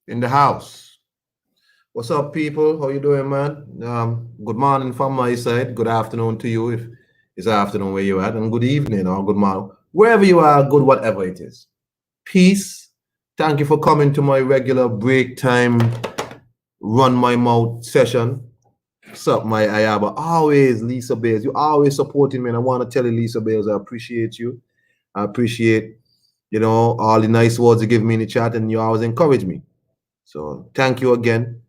in the house. What's up, people? How you doing, man? Good morning from my side. Good afternoon to you if it's afternoon where you at, and good evening or good morning wherever you are. Good whatever it is. Peace. Thank you for coming to my regular break time run my mouth session. What's up, my Ayaba? Always Lisa Bales. You always supporting me, and I want to tell you, Lisa Bales, I appreciate you. I appreciate all the nice words you give me in the chat, and you always encourage me. So thank you again.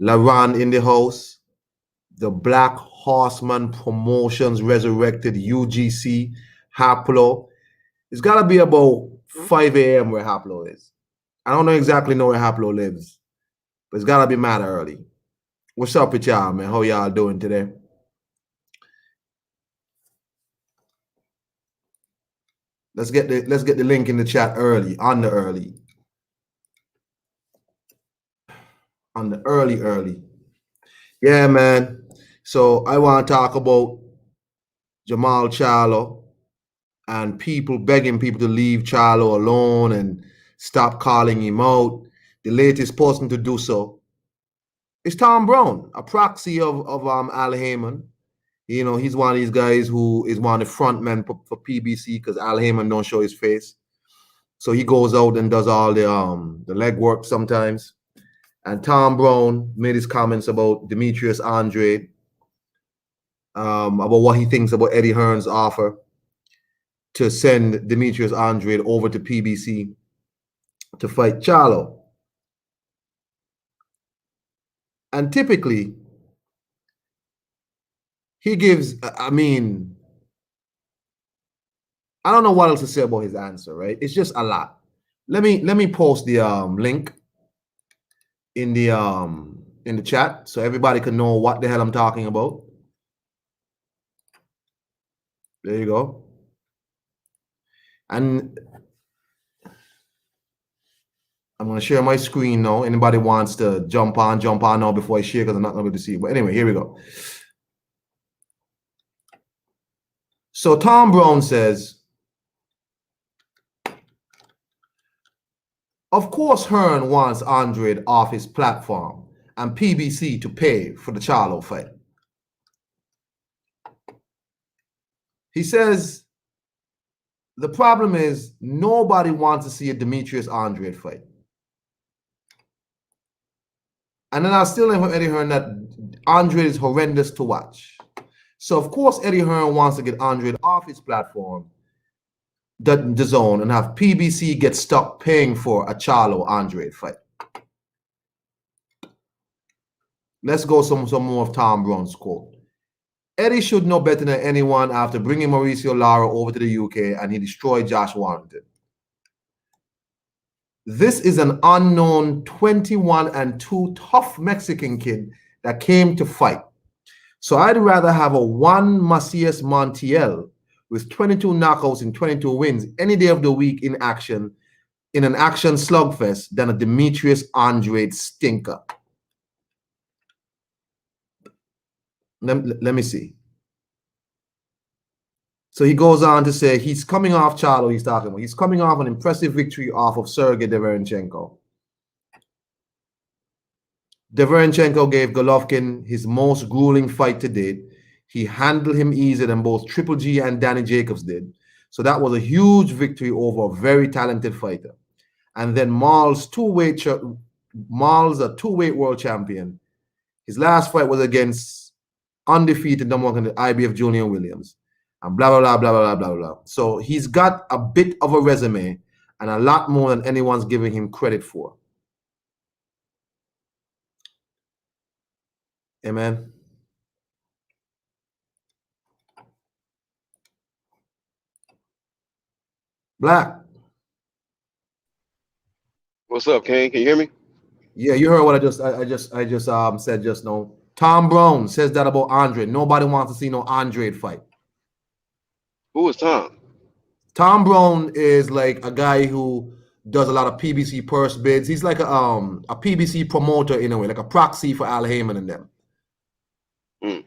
Laran in the house, the Black Horseman Promotions Resurrected UGC Haplo. It's got to be about 5 a.m. where Haplo is. I don't exactly know where Haplo lives, but it's got to be mad early. What's up with y'all, man? How y'all doing today? Let's get the link in the chat early, on the early. Yeah, man. So I want to talk about Jamal Charlo and people begging people to leave Charlo alone and stop calling him out. The latest person to do so is Tom Brown, a proxy of Al Heyman. He's one of these guys who is one of the front men for PBC because Al Heyman don't show his face. So he goes out and does all the legwork sometimes. And Tom Brown made his comments about Demetrius Andrade, about what he thinks about Eddie Hearn's offer to send Demetrius Andrade over to PBC to fight Charlo. And typically, he gives, I don't know what else to say about his answer, right? It's just a lot. Let me post the link in the chat so everybody can know what the hell I'm talking about. There you go. And I'm going to share my screen now. Anybody wants to jump on now before I share because I'm not going to be able to see. But anyway, here we go. So Tom Brown says, of course Hearn wants Andrade off his platform and PBC to pay for the Charlo fight. He says, the problem is nobody wants to see a Demetrius Andrade fight. And then I still hear Eddie Hearn that Andrade is horrendous to watch. So of course Eddie Hearn wants to get Andrade off his platform, the zone, and have PBC get stuck paying for a Charlo Andrade fight. Let's go some more of Tom Brown's quote. Eddie should know better than anyone after bringing Mauricio Lara over to the UK and he destroyed Josh Warrington. This is an unknown 21-2 tough Mexican kid that came to fight. So I'd rather have a Juan Macias Montiel with 22 knockouts and 22 wins any day of the week in an action slugfest than a Demetrius Andrade stinker. Let me see. So he goes on to say he's coming off Charlo, he's talking about. He's coming off an impressive victory off of Sergey Deverenchenko. Deverenchenko gave Golovkin his most grueling fight to date. He handled him easier than both Triple G and Danny Jacobs did. So that was a huge victory over a very talented fighter. And then Maul's a two-weight world champion. His last fight was against undefeated number one IBF Julian Williams. And blah, blah, blah, blah, blah, blah, blah. So he's got a bit of a resume and a lot more than anyone's giving him credit for. Amen. Black. What's up, King? Can you hear me? Yeah, you heard what I just said just now. Tom Brown says that about Andrade. Nobody wants to see no Andrade fight. Who is Tom? Tom Brown is like a guy who does a lot of PBC purse bids. He's like a PBC promoter in a way, like a proxy for Al Heyman and them. And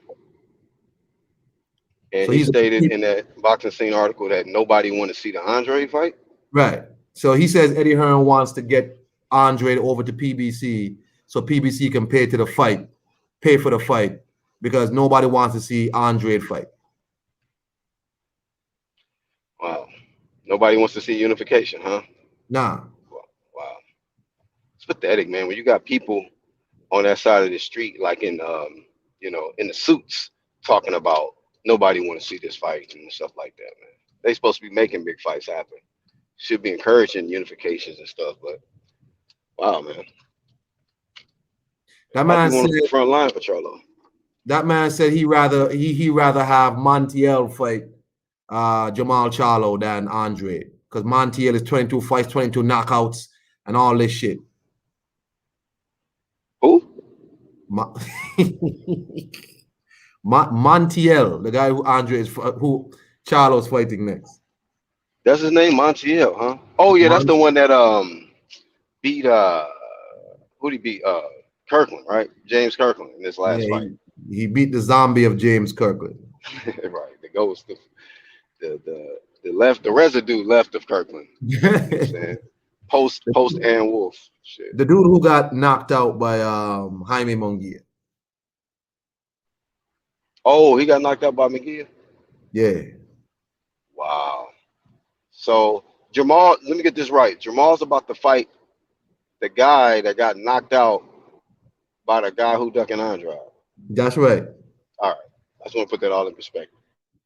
so he stated in that Boxing Scene article that nobody want to see the Andrade fight. Right. So he says Eddie Hearn wants to get Andre over to PBC so PBC can pay for the fight because nobody wants to see Andre fight. Wow. Nobody wants to see unification, huh? Nah. Wow. It's pathetic, man. When you got people on that side of the street, like in in the suits, talking about nobody want to see this fight and stuff like that, man. They supposed to be making big fights happen. Should be encouraging unifications and stuff, but wow, man. That Why do man you want said to be front line for Charlo? he rather have Montiel fight Jamal Charlo than Andre because Montiel is 22 fights, 22 knockouts, and all this shit. Who? Montiel, the guy who Charlo's fighting next. That's his name, Montiel, huh? Oh yeah, that's Mon- the one that beat who did he beat? Kirkland, right? James Kirkland in this yeah, last fight. he beat the zombie of James Kirkland. Right. The ghost of the residue left of Kirkland. You know what I'm saying? Post Ann Wolf. Shit. The dude who got knocked out by Jaime Munguia. Oh, he got knocked out by McGee. Yeah. Wow. So Jamal, let me get this right. Jamal's about to fight the guy that got knocked out by the guy who ducking Andrade. That's right. All right. I just want to put that all in perspective.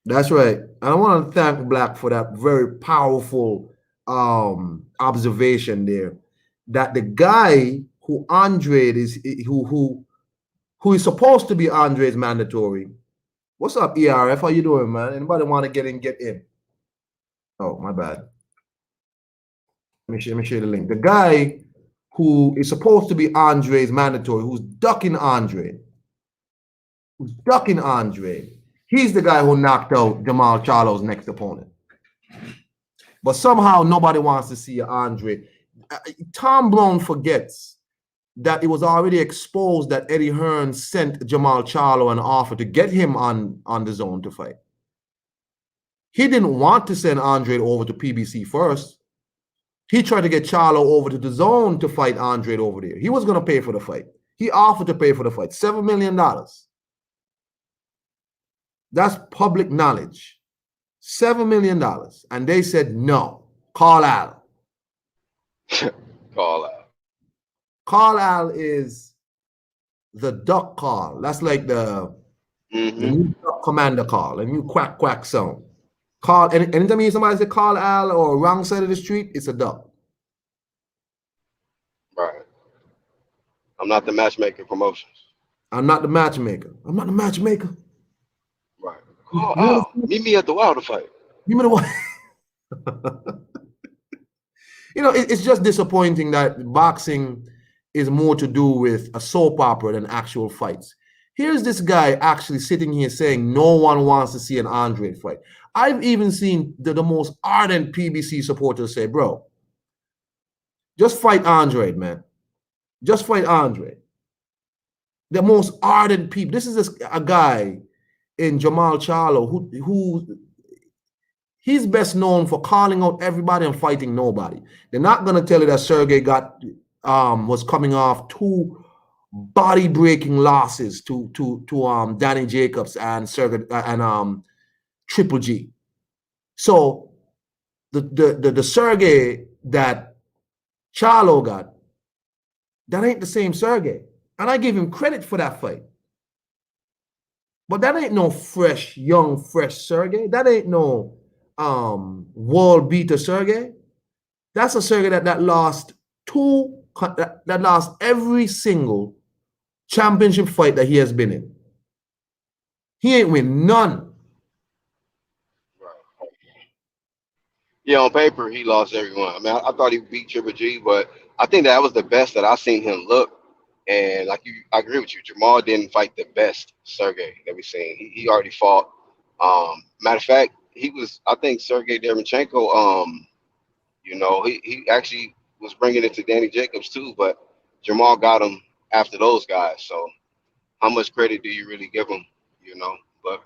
That's right. And I want to thank Black for that very powerful observation there. That the guy who Andre is who is supposed to be Andre's mandatory. What's up, ERF? How you doing, man? Anybody want to get in? Get in. Oh, my bad. Let me share the link. The guy who is supposed to be Andre's mandatory, who's ducking Andre, he's the guy who knocked out Jamal Charlo's next opponent. But somehow nobody wants to see Andre. Tom Blown forgets that it was already exposed that Eddie Hearn sent Jamal Charlo an offer to get him on the zone to fight. He didn't want to send Andre over to PBC first. He tried to get Charlo over to the zone to fight Andre over there. He was going to pay for the fight. He offered to pay for the fight, $7 million. That's public knowledge. $7 million. And they said, no, call Al. Call out. Call Al is the duck call. That's like the new duck commander call, a new quack quack sound. Call anytime you hear somebody say call Al or wrong side of the street, it's a duck. Right. I'm not the matchmaker promotions. I'm not the matchmaker. Right. Call out. Meet me at the Wilder fight. Give me the one. It's just disappointing that boxing is more to do with a soap opera than actual fights. Here's this guy actually sitting here saying no one wants to see an Andre fight. I've even seen the most ardent PBC supporters say, bro, just fight Andre, man. Just fight Andre. The most ardent people. This is a guy in Jamal Charlo who he's best known for calling out everybody and fighting nobody. They're not going to tell you that Sergey was coming off 2 body-breaking losses to Danny Jacobs and Sergey and Triple G. So the Sergey that Charlo got, that ain't the same Sergey. And I give him credit for that fight. But that ain't no young, fresh Sergey. That ain't no world beater Sergey. That's a Sergey that lost that lost every single championship fight that he has been in. He ain't win none. Right. Yeah, on paper he lost everyone. I mean, I thought he beat Triple G, but I think that was the best that I've seen him look. And like I agree with you. Jamal didn't fight the best Sergey that we've seen. He already fought. Matter of fact, I think Sergey Derevchenko. He actually was bringing it to Danny Jacobs too, but Jamal got him after those guys. So how much credit do you really give him? But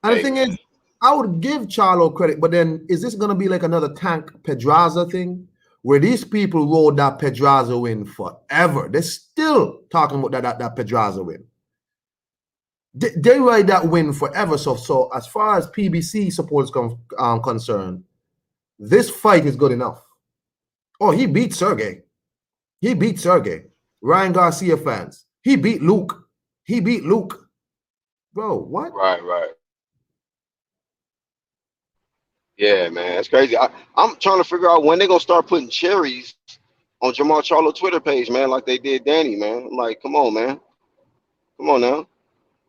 And the hey, thing man. is, I would give Charlo credit, but then is this going to be like another Tank Pedraza thing where these people rode that Pedraza win forever. They're still talking about that Pedraza win. They ride that win forever. So as far as PBC supporters concerned, this fight is good enough. Oh, he beat Sergey. He beat Sergey. Ryan Garcia fans. He beat Luke. He beat Luke. Bro, what? Right. Yeah, man, it's crazy. I'm trying to figure out when they're gonna start putting cherries on Jamal Charlo Twitter page, man, like they did Danny, man. I'm like, come on, man, come on now.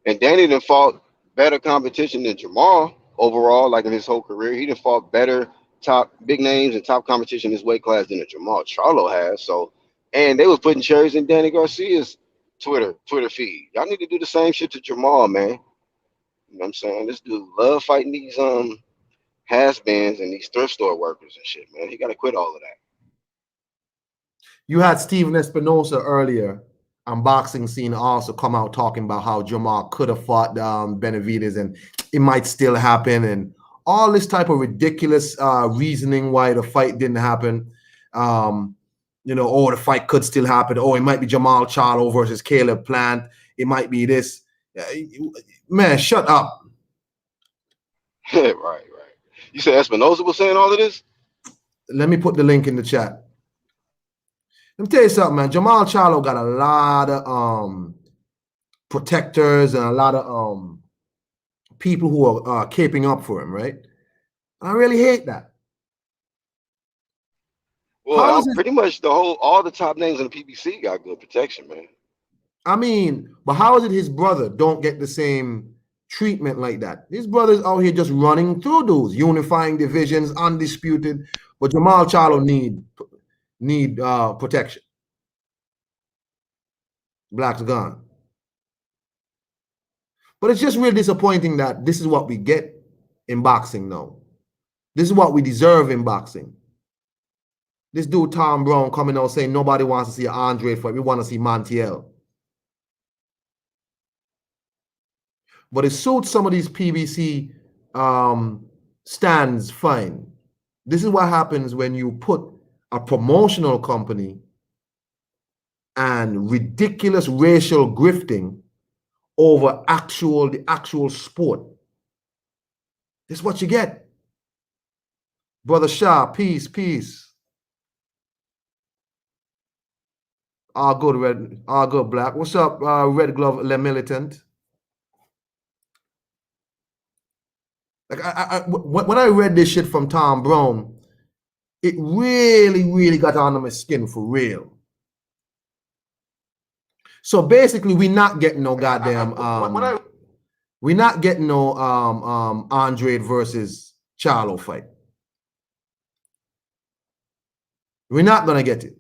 And Danny done fought better competition than Jamal overall, like in his whole career. He done fought better top big names and top competition in his weight class than a Jamal Charlo has. So, and they was putting cherries in Danny Garcia's Twitter feed. Y'all need to do the same shit to Jamal, man. You know what I'm saying? This dude love fighting these has-beens and these thrift store workers and shit, man. He got to quit all of that. You had Steven Espinosa earlier on boxing scene also come out talking about how Jamal could have fought Benavidez and it might still happen and all this type of ridiculous reasoning why the fight didn't happen. The fight could still happen. Oh, it might be Jamal Charlo versus Caleb Plant. It might be this. Man, shut up. Right. You said Espinosa was saying all of this? Let me put the link in the chat. Let me tell you something, man. Jamal Charlo got a lot of protectors and a lot of people who are caping up for him, right? I really hate that. Well, pretty much all the top names in the PBC got good protection, man. I mean, but how is it his brother don't get the same treatment like that? His brother's out here just running through dudes, unifying divisions, undisputed. But Jamal Charlo need protection. Black's gone. But it's just real disappointing that this is what we get in boxing now. This is what we deserve in boxing. This dude, Tom Brown, coming out saying nobody wants to see Andre fight. We want to see Montiel. But it suits some of these PBC stands fine. This is what happens when you put a promotional company and ridiculous racial grifting over the actual sport. This is what you get. Brother Shah, peace. All good, Black. What's up, Red Glove Le Militant? Like when I read this shit from Tom Brown, it really got under my skin for real. So basically, we're not getting no goddamn we're not getting no Andre versus Charlo fight. We're not gonna get it.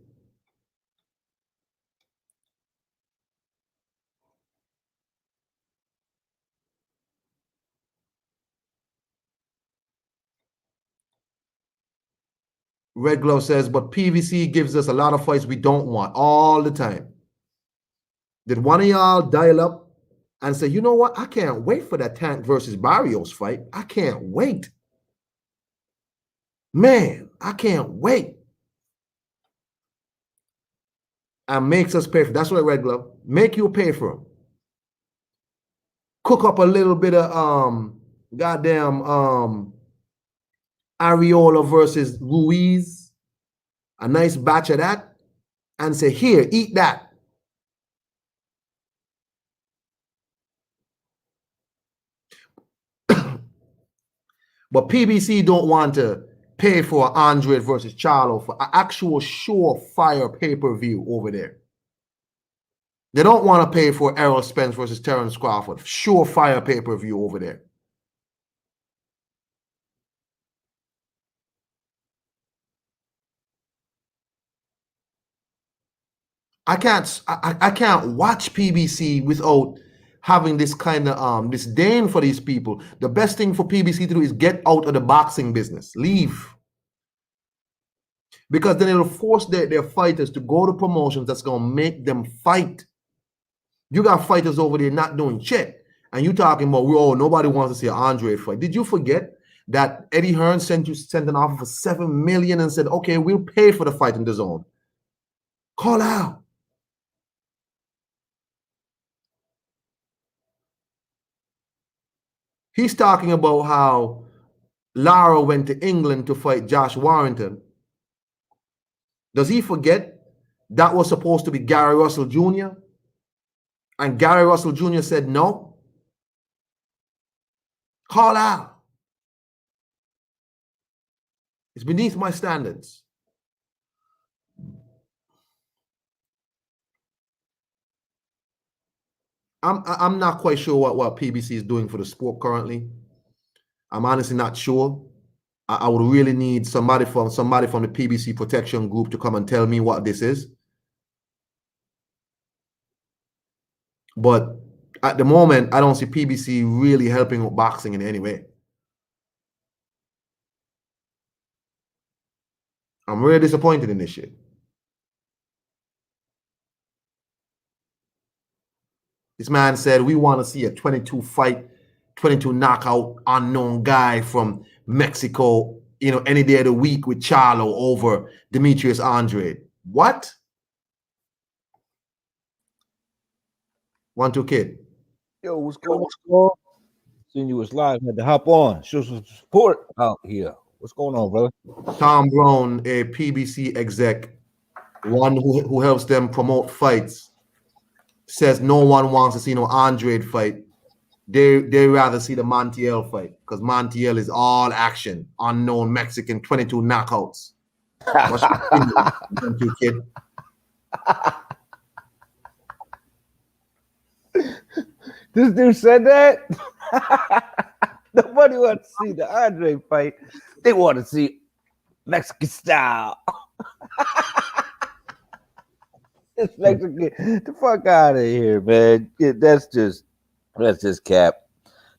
Red Glove says, but PVC gives us a lot of fights we don't want all the time. Did one of y'all dial up and say, you know what? I can't wait for that Tank versus Barrios fight. I can't wait. Man, I can't wait. And makes us pay for. That's what Red Glove. Make you pay for them. Cook up a little bit of goddamn Ariola versus Ruiz. A nice batch of that. And say, here, eat that. But PBC don't want to pay for Andre versus Charlo for an actual surefire pay-per-view over there. They don't want to pay for Errol Spence versus Terrence Crawford. Surefire pay-per-view over there. I can't watch PBC without having this kind of disdain for these people. The best thing for PBC to do is get out of the boxing business. Leave. Because then it'll force their fighters to go to promotions that's going to make them fight. You got fighters over there not doing shit. And you talking about, oh, nobody wants to see an Andre fight. Did you forget that Eddie Hearn sent an offer for $7 million and said, okay, we'll pay for the fight in the zone. Call out. He's talking about how Lara went to England to fight Josh Warrington. Does he forget that was supposed to be Gary Russell Jr.? And Gary Russell Jr. said no. Call out. It's beneath my standards. I'm not quite sure what PBC is doing for the sport currently. I'm honestly not sure. I would really need somebody from the PBC protection group to come and tell me what this is. But at the moment, I don't see PBC really helping with boxing in any way. I'm really disappointed in this shit. This man said, we want to see a 22 knockout unknown guy from Mexico, any day of the week with Charlo over Demetrius Andrade. What? 1-2 kid. Yo, what's going on? Seeing you was live, had to hop on, show some support out here. What's going on, brother? Tom Brown, a PBC exec, one who helps them promote fights, says no one wants to see no Andrade fight. They rather see the Montiel fight because Montiel is all action, unknown Mexican, 22 knockouts. What's your opinion, 1-2 kid? This dude said that? Nobody wants to see the Andre fight. They want to see Mexican style. It's Mexican. The fuck out of here, man. That's just cap.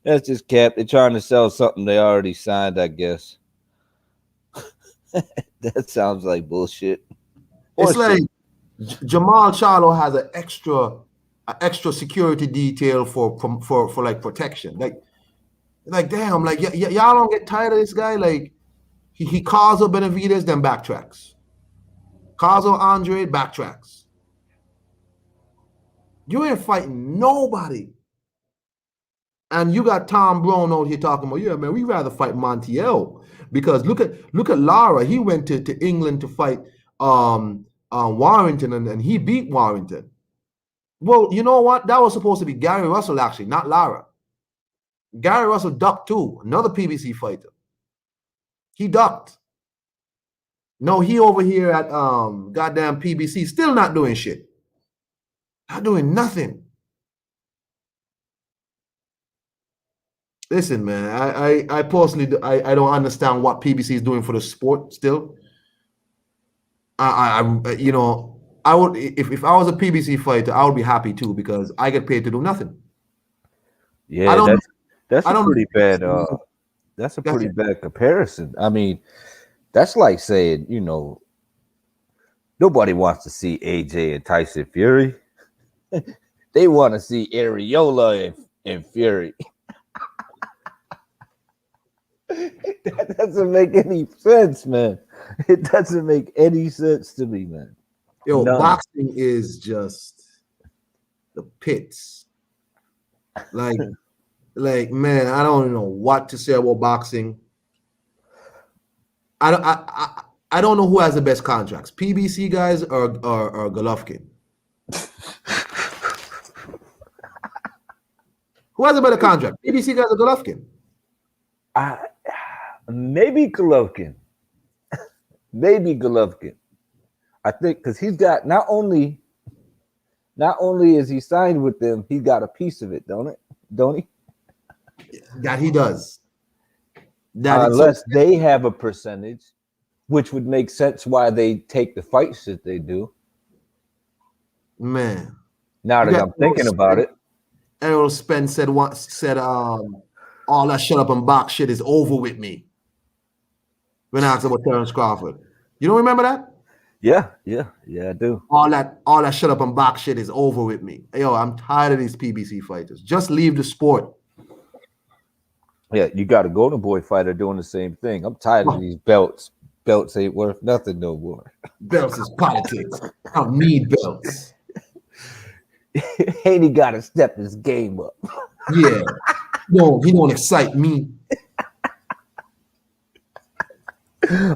That's just cap. They're trying to sell something they already signed, I guess. That sounds like bullshit. It's like Jamal Charlo has an extra security detail for like protection. Like damn, like y'all don't get tired of this guy. Like he calls up Benavidez, then backtracks. Calls up Andre, backtracks. You ain't fighting nobody. And you got Tom Brown out here talking about, yeah, man, we rather fight Montiel. Because look at Lara. He went to England to fight Warrington and he beat Warrington. Well, you know what? That was supposed to be Gary Russell, actually, not Lara. Gary Russell ducked too, another PBC fighter. He ducked. No, he over here at goddamn PBC, still not doing shit. Not doing nothing. Listen, man, I personally I don't understand what PBC is doing for the sport still. I would, if I was a PBC fighter, I would be happy too because I get paid to do nothing. Yeah, that's a pretty bad. That's a pretty bad comparison. I mean, that's like saying, nobody wants to see AJ and Tyson Fury. They want to see Areola and Fury. That doesn't make any sense, man. It doesn't make any sense to me, man. Yo, boxing is just the pits. Like, man, I don't know what to say about boxing. I don't know who has the best contracts, PBC guys or Golovkin. Who has a better contract, PBC guys or Golovkin? Maybe Golovkin. Maybe Golovkin. I think because he's got not only is he signed with them, he got a piece of it, don't he? That he does. Unless they have a percentage, which would make sense why they take the fights that they do. Man. Now that I'm thinking about it. Errol Spence said all that shut up and box shit is over with me. When I asked about Terrence Crawford. You don't remember that? Yeah, I do. All that shut up and box shit is over with me. Yo, I'm tired of these PBC fighters. Just leave the sport. Yeah, you got a Golden Boy fighter doing the same thing. I'm tired of these belts. Belts ain't worth nothing no more. Belts is politics. I don't need belts. Haney got to step his game up. Yeah. No, he don't excite me.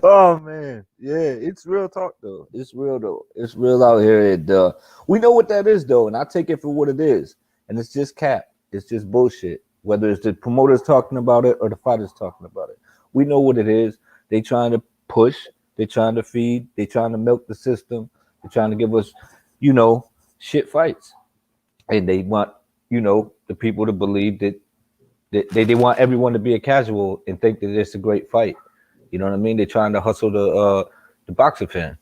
Oh man, yeah, it's real talk though. It's real though. It's real out here. And we know what that is though, and I take it for what it is. And it's just cap. It's just bullshit. Whether it's the promoters talking about it or the fighters talking about it, we know what it is. They trying to push. They trying to feed. They trying to milk the system. They're trying to give us, shit fights, and they want the people to believe that they want everyone to be a casual and think that it's a great fight. You know what I mean? They're trying to hustle the boxer fan,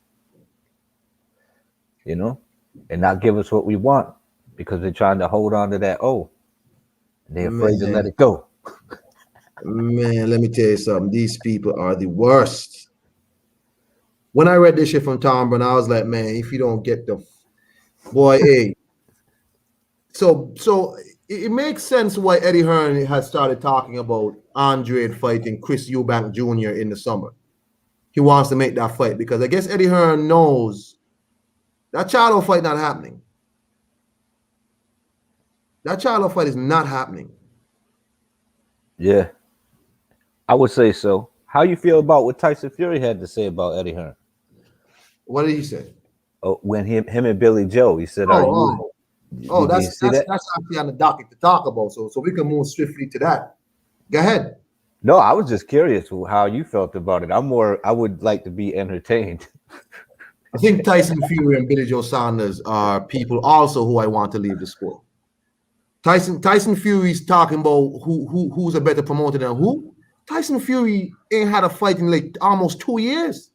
and not give us what we want because they're trying to hold on to that. Oh, they're afraid to let it go. Man, let me tell you something. These people are the worst. When I read this shit from Tom Brown, I was like, man, if you don't get the boy, hey. So it makes sense why Eddie Hearn has started talking about Andre fighting Chris Eubank Jr. in the summer. He wants to make that fight because I guess Eddie Hearn knows that charlo fight not happening. That charlo fight is not happening. Yeah, I would say so. How you feel about what Tyson Fury had to say about Eddie Hearn? What did he say? Oh, when him and Billy Joe, he said, Oh, did you that's see that? actually on the docket to talk about. So we can move swiftly to that. Go ahead. No, I was just curious how you felt about it. I would like to be entertained. I think Tyson Fury and Billy Joe Saunders are people also who I want to leave the sport. Tyson Fury's talking about who's a better promoter than who. Tyson Fury ain't had a fight in like almost 2 years.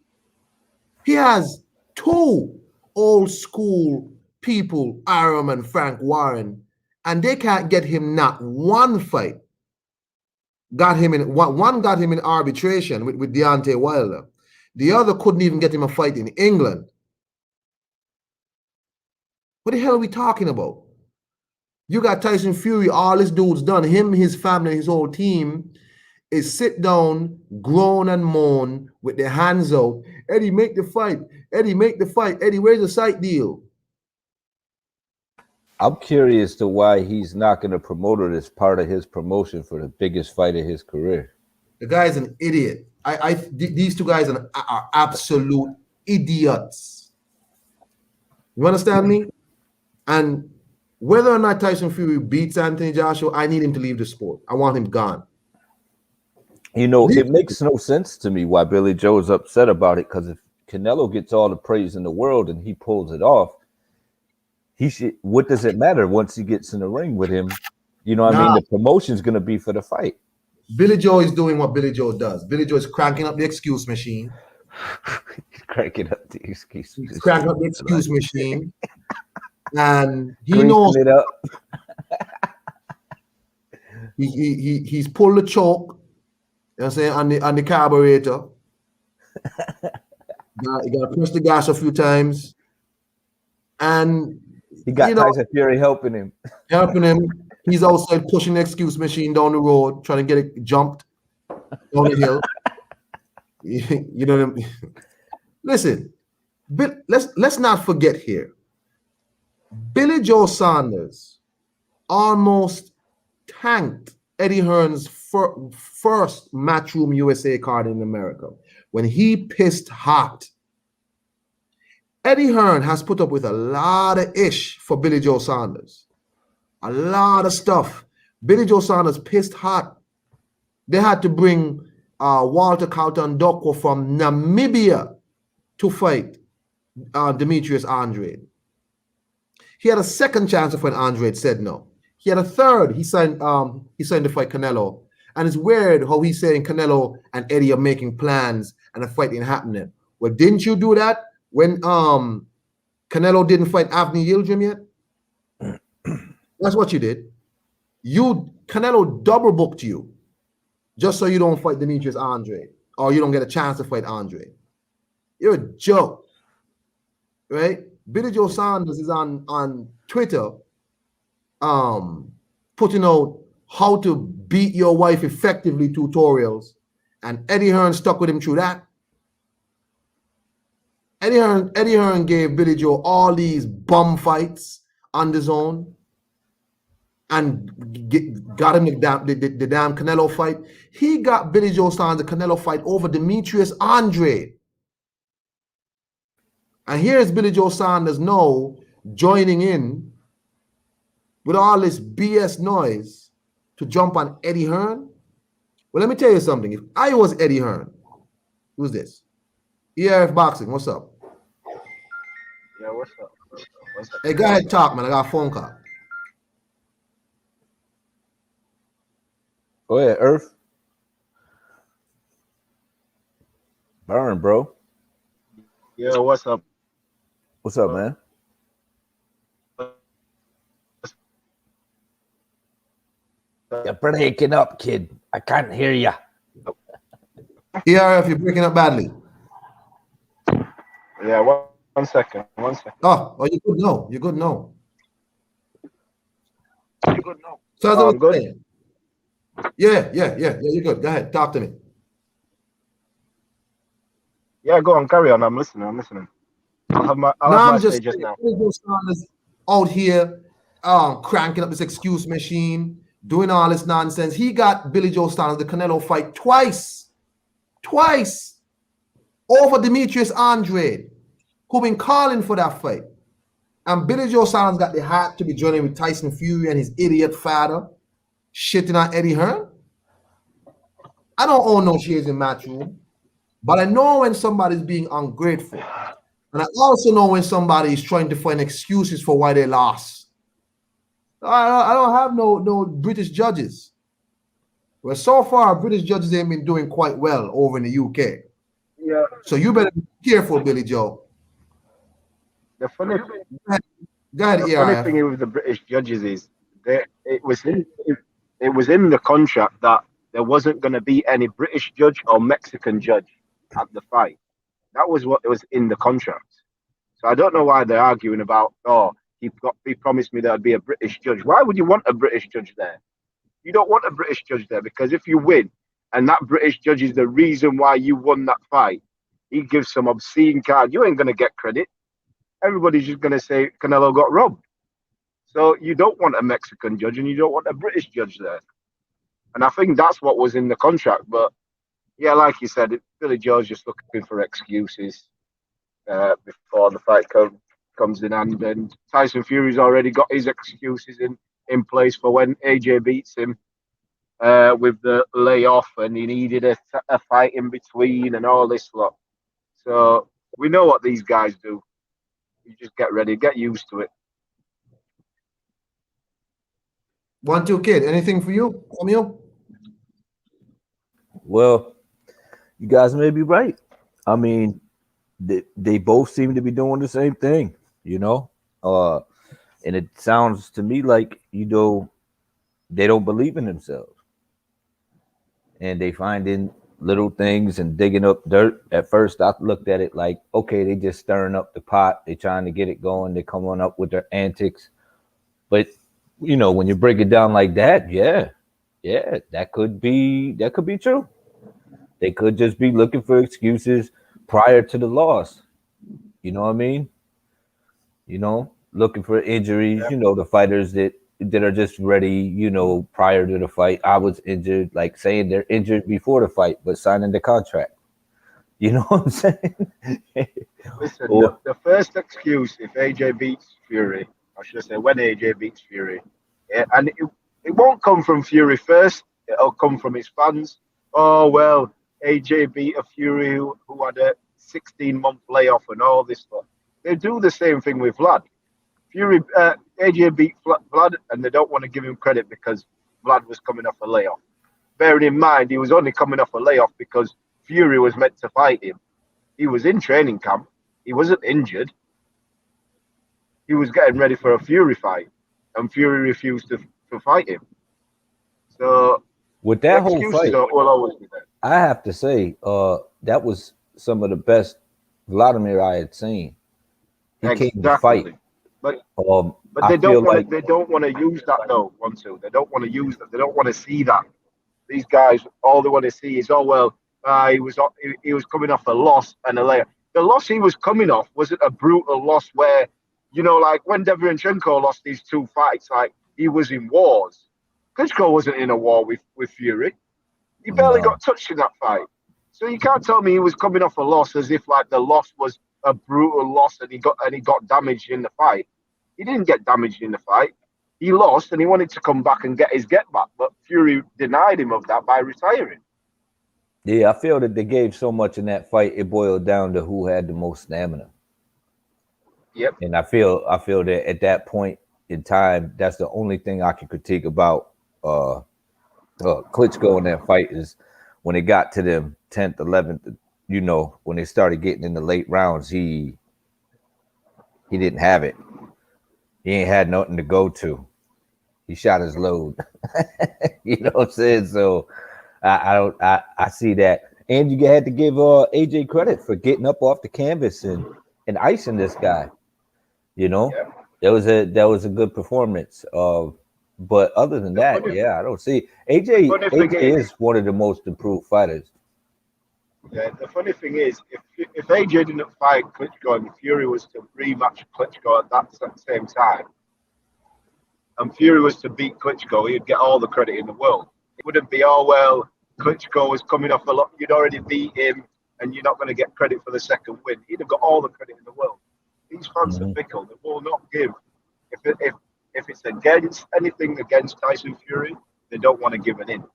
He has two old school people, Arum and Frank Warren, and they can't get him not one fight. Got him in one got him in arbitration with Deontay Wilder. The other couldn't even get him a fight in England. What the hell are we talking about? You got Tyson Fury, all this dude's done, him, his family, his whole team, is sit down, groan and moan with their hands out. Eddie, make the fight. Eddie, make the fight. Eddie, where's the site deal? I'm curious to why he's not going to promote it as part of his promotion for the biggest fight of his career. The guy's an idiot. These two guys are absolute idiots. You understand me? And whether or not Tyson Fury beats Anthony Joshua, I need him to leave the sport. I want him gone. It makes no sense to me why Billy Joe is upset about it, because if Canelo gets all the praise in the world and he pulls it off, what does it matter once he gets in the ring with him? You know what I mean? The promotion's going to be for the fight. Billy Joe is doing what Billy Joe does. Billy Joe is cranking up the excuse machine. He's cranking up the excuse machine. He's cranking up the excuse machine. And he Greasing knows it up. He's pulled the choke, you know what I'm saying, on the carburetor. You got to press the gas a few times. And he got Tyson Fury helping him. He's outside pushing the excuse machine down the road, trying to get it jumped down the hill. You know what I mean? Listen, let's not forget here. Billy Joe Saunders almost tanked Eddie Hearn's first Matchroom USA card in America when he pissed hot. Eddie Hearn has put up with a lot of ish for Billy Joe Saunders. A lot of stuff. Billy Joe Saunders pissed hot. They had to bring Walter Carlton Dokwo from Namibia to fight Demetrius Andrade. He had a second chance to fight Andrade, said no. He had a third. He signed to fight Canelo. And it's weird how he's saying Canelo and Eddie are making plans and a fight ain't happening. Well, didn't you do that when Canelo didn't fight Avni Yildirim yet? That's what you did. Canelo double booked you just so you don't fight Demetrius Andrade or you don't get a chance to fight Andrade. You're a joke, right? Billy Joe Saunders is on Twitter putting out how to beat your wife effectively tutorials, and Eddie Hearn stuck with him through that. Eddie Hearn gave Billy Joe all these bum fights on the zone and got him the damn Canelo fight. He got Billy Joe Saunders the Canelo fight over Demetrius Andrade. And here's Billy Joe Saunders now joining in with all this BS noise to jump on Eddie Hearn. Well, let me tell you something. If I was Eddie Hearn, who's this? ERF Boxing, what's up? Yeah, what's up? What's up? Hey, go ahead, talk, man. I got a phone call. Go ahead, Earth. Burn, bro. Yeah, what's up? What's up, man? You're breaking up, kid. I can't hear you. ERF, you're breaking up badly. Yeah, one second. Oh, you good now. You good now. So Oh, I'm good. saying. Yeah, you're good. Go ahead. Talk to me. Yeah, go on, carry on. I'm listening. I'll have my say just now. Out here cranking up this excuse machine, doing all this nonsense. He got Billy Joe Saunders the Canelo fight twice over Demetrius Andrade, who been calling for that fight. And Billy Joe Saunders got the heart to be joining with Tyson Fury and his idiot father, shitting on Eddie Hearn. I don't own no shares in Matchroom, but I know when somebody's being ungrateful. And I also know when somebody is trying to find excuses for why they lost. I don't have no British judges. Well, so far, British judges ain't been doing quite well over in the UK. Yeah. So you better be careful, Billy Joe. The funny thing with the British judges is it was in the contract that there wasn't going to be any British judge or Mexican judge at the fight. That was what was in the contract. So I don't know why they're arguing about, he promised me there'd be a British judge. Why would you want a British judge there? You don't want a British judge there because if you win and that British judge is the reason why you won that fight, he gives some obscene card. You ain't going to get credit. Everybody's just going to say Canelo got robbed. So you don't want a Mexican judge and you don't want a British judge there. And I think that's what was in the contract. But yeah, like you said, Billy Joe's just looking for excuses before the fight comes in hand. And Tyson Fury's already got his excuses in place for when AJ beats him with the layoff and he needed a fight in between and all this lot. So we know what these guys do. You just get ready, get used to it. 1-2 kid, anything for you, Samuel? Well, you guys may be right. I mean, they both seem to be doing the same thing, and it sounds to me like, they don't believe in themselves. And they finding little things and digging up dirt. At first, I looked at it like, okay, they just stirring up the pot. They trying to get it going. They coming up with their antics. But, when you break it down like that, yeah, that could be true. They could just be looking for excuses prior to the loss. You know what I mean? Looking for injuries, the fighters that are just ready, prior to the fight. I was injured, like saying they're injured before the fight, but signing the contract. You know what I'm saying? Listen, the first excuse, if AJ beats Fury, I should say when AJ beats Fury, and it won't come from Fury first, it'll come from his fans. Oh, well, AJ beat a Fury who had a 16-month layoff and all this stuff. They do the same thing with Vlad. AJ beat Vlad, and they don't want to give him credit because Vlad was coming off a layoff. Bearing in mind, he was only coming off a layoff because Fury was meant to fight him. He was in training camp. He wasn't injured. He was getting ready for a Fury fight, and Fury refused to fight him. So with that whole fight, will always be there. I have to say, that was some of the best Vladimir I had seen. He came to fight. But But I they don't feel want to. like They don't want to use that though. They don't want to use that. They don't want to see that. These guys, all they want to see is, oh well, he was coming off a loss and a layer. The loss he was coming off wasn't a brutal loss where, like when Deverenchenko lost these two fights, like he was in wars. Klitschko wasn't in a war with Fury. He barely no. got touched in that fight. So you can't tell me he was coming off a loss as if like the loss was a brutal loss and he got damaged in the fight. He didn't get damaged in the fight. He lost and he wanted to come back and get his get back, but Fury denied him of that by retiring. Yeah, I feel that they gave so much in that fight, it boiled down to who had the most stamina. Yep. And I feel that at that point in time, that's the only thing I can critique about Klitschko in that fight is when it got to them 10th, 11th, when they started getting in the late rounds, he didn't have it. He ain't had nothing to go to. He shot his load. You know what I'm saying? So I see that. And you had to give AJ credit for getting up off the canvas and icing this guy. Yep. That was a good performance. But other than that, I don't see AJ is one of the most improved fighters. Yeah, the funny thing is, if AJ didn't fight Klitschko and Fury was to rematch Klitschko at that same time, and Fury was to beat Klitschko, he'd get all the credit in the world. It wouldn't be, oh, well, Klitschko was coming off a lot, you'd already beat him, and you're not going to get credit for the second win. He'd have got all the credit in the world. These fans are fickle. They will not give. If it's against anything against Tyson Fury, they don't want to give an inch.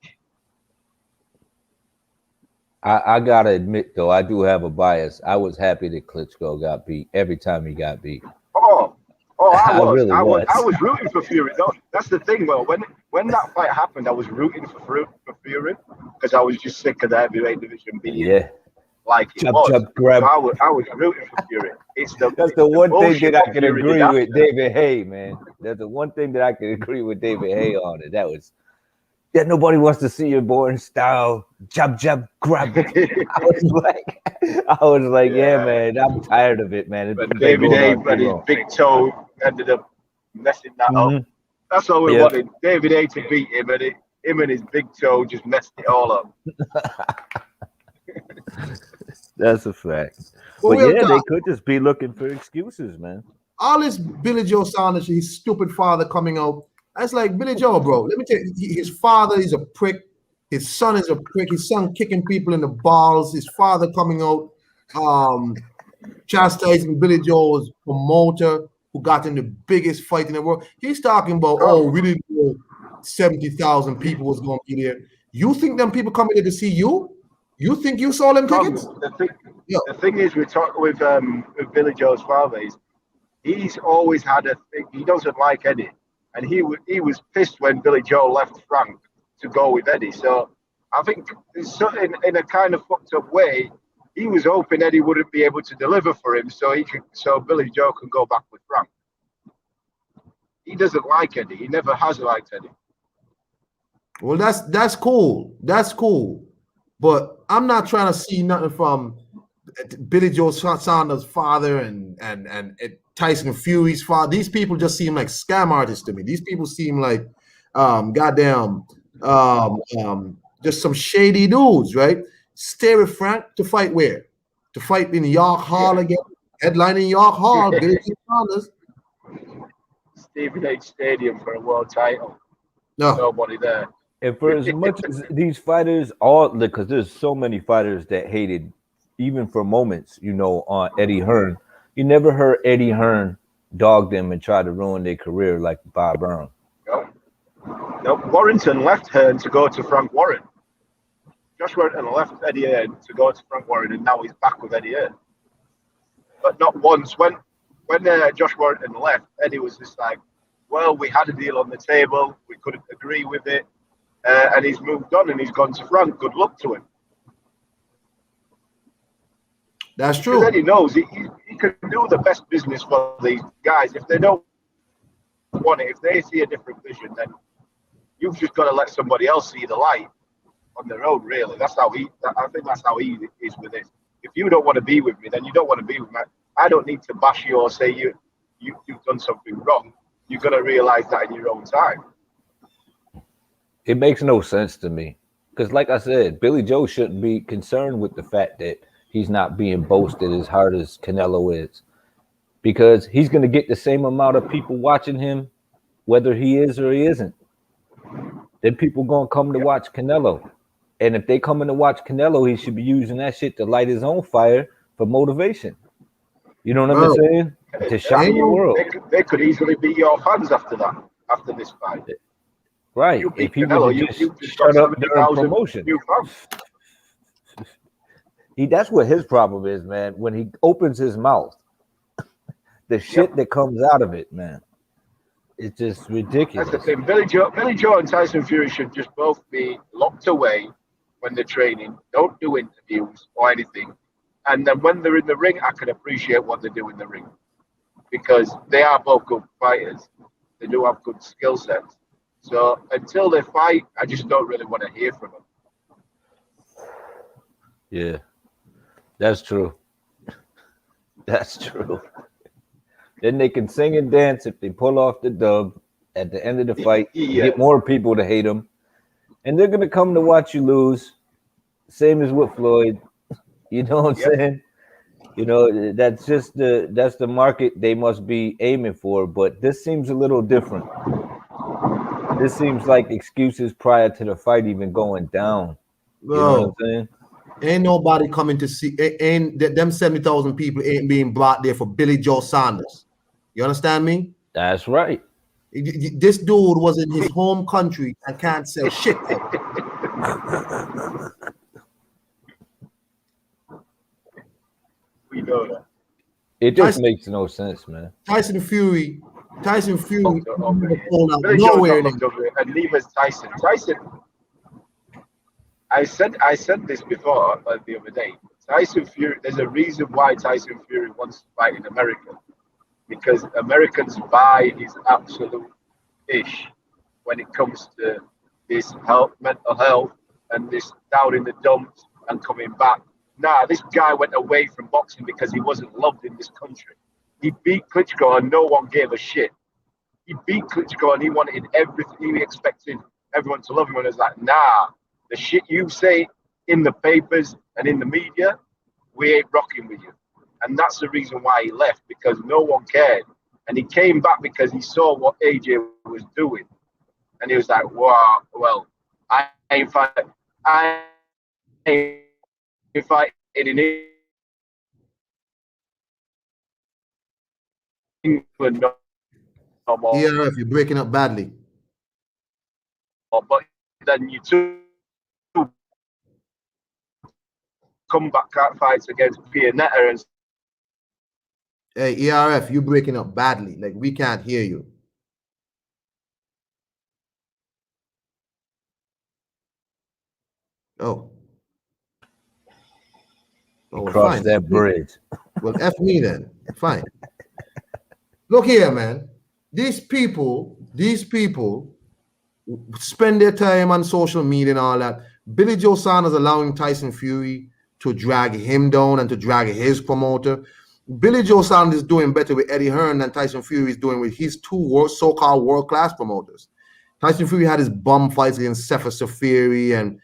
I gotta admit though, I do have a bias. I was happy that Klitschko got beat every time he got beat. Oh, I was. Really I was rooting for Fury. No, that's the thing. Well, when that fight happened, I was rooting for Fury because I was just sick of the heavyweight division being like it was. Grab. So I was rooting for Fury. That's the one thing that I can agree with David Hay, man. That's the one thing that I can agree with David Hay on. It. That was nobody wants to see your boring style jab grab. I was like, yeah, man, I'm tired of it, man. But David Hay and his big toe ended up messing that up. That's all we wanted. David Hay to beat him, and him and his big toe just messed it all up. That's a fact. Well, but they could just be looking for excuses, man. All this Billy Joe Saunders, his stupid father coming out. That's like Billy Joe, bro. Let me tell you, his father is a prick. His son is a prick. His son kicking people in the balls. His father coming out, chastising Billy Joe's promoter who got in the biggest fight in the world. He's talking about, we didn't know 70,000 people was going to be there. You think them people coming there to see you? You think you saw them tickets? The thing is, we talk with Billy Joe's father. He's always had a thing. He doesn't like Eddie. And he was pissed when Billy Joe left Frank to go with Eddie. So I think in a kind of fucked up way, he was hoping Eddie wouldn't be able to deliver for him, so Billy Joe can go back with Frank. He doesn't like Eddie. He never has liked Eddie. Well, that's cool. That's cool. But I'm not trying to see nothing from Billy Joe Saunders' father and Tyson Fury's father. These people just seem like scam artists to me. These people seem like just some shady dudes, right? Stay with Frank to fight where? To fight in York Hall again? Headlining York Hall, Billy Joe Saunders. Stephen H. Stadium for a world title. No. Nobody there. And for as much as these fighters, because there's so many fighters that hated, even for moments, on Eddie Hearn. You never heard Eddie Hearn dog them and try to ruin their career like Bob Brown. No. Warrington left Hearn to go to Frank Warren. Josh Warrington left Eddie Hearn to go to Frank Warren, and now he's back with Eddie Hearn. But not once. When Josh Warrington left, Eddie was just like, well, we had a deal on the table. We couldn't agree with it. And he's moved on and he's gone to Frank. Good luck to him. That's true. Because Eddie knows he can do the best business for these guys. If they don't want it, if they see a different vision, then you've just got to let somebody else see the light on their own, really. I think that's how he is with this. If you don't want to be with me, then you don't want to be with me. I don't need to bash you or say you've done something wrong. you're gonna realize that in your own time. It makes no sense to me. Because, like I said, Billy Joe shouldn't be concerned with the fact that he's not being boasted as hard as Canelo is. Because he's going to get the same amount of people watching him, whether he is or he isn't. Then people going to come to watch Canelo. And if they come in to watch Canelo, he should be using that shit to light his own fire for motivation. You know what I'm saying? To shock the world. They could easily be your fans after that, after this fight. Right. You beat If he Canelo, would just you just shut got up during 70,000 promotion. new fans. That's what his problem is, man. When he opens his mouth, the shit that comes out of it, man, it's just ridiculous. That's the thing. Billy Joe and Tyson Fury should just both be locked away when they're training. Don't do interviews or anything. And then when they're in the ring, I can appreciate what they do in the ring. Because they are both good fighters. They do have good skill sets. So until they fight, I just don't really want to hear from them. Yeah, that's true. That's true. Then they can sing and dance if they pull off the dub at the end of the fight, get more people to hate them. And they're going to come to watch you lose. Same as with Floyd. You know what I'm saying? You know, that's the market they must be aiming for. But this seems a little different. This seems like excuses prior to the fight even going down. You know what I'm saying? Ain't nobody coming to see. Ain't them 70,000 people ain't being brought there for Billy Joe Saunders. You understand me? That's right. This dude was in his home country and can't sell shit. We know that. It just makes no sense, man. Tyson Fury Billy nowhere. Joe's not and neither's Tyson. I said this before the other day. Tyson Fury. There's a reason why Tyson Fury wants to fight in America, because Americans buy his absolute ish when it comes to this mental health, and this down in the dumps and coming back. Nah, this guy went away from boxing because he wasn't loved in this country. He beat Klitschko and no one gave a shit. He beat Klitschko and he wanted everything. He expected everyone to love him, and it's like, nah, the shit you say in the papers and in the media, we ain't rocking with you. And that's the reason why he left, because no one cared. And he came back because he saw what AJ was doing. And he was like, wow, well, I ain't fighting in England no more. Yeah, if you're breaking up badly. But then you two comeback fights against Pianetta and Hey, ERF, you breaking up badly. Like, we can't hear you. Oh, Cross that bridge. Well, F me then. Fine. Look here, man. These people spend their time on social media and all that. Billy Joe Saunders allowing Tyson Fury to drag him down and to drag his promoter. Billy Joe Saunders is doing better with Eddie Hearn than Tyson Fury is doing with his two so-called world-class promoters. Tyson Fury had his bum fights against Sefer Safiri and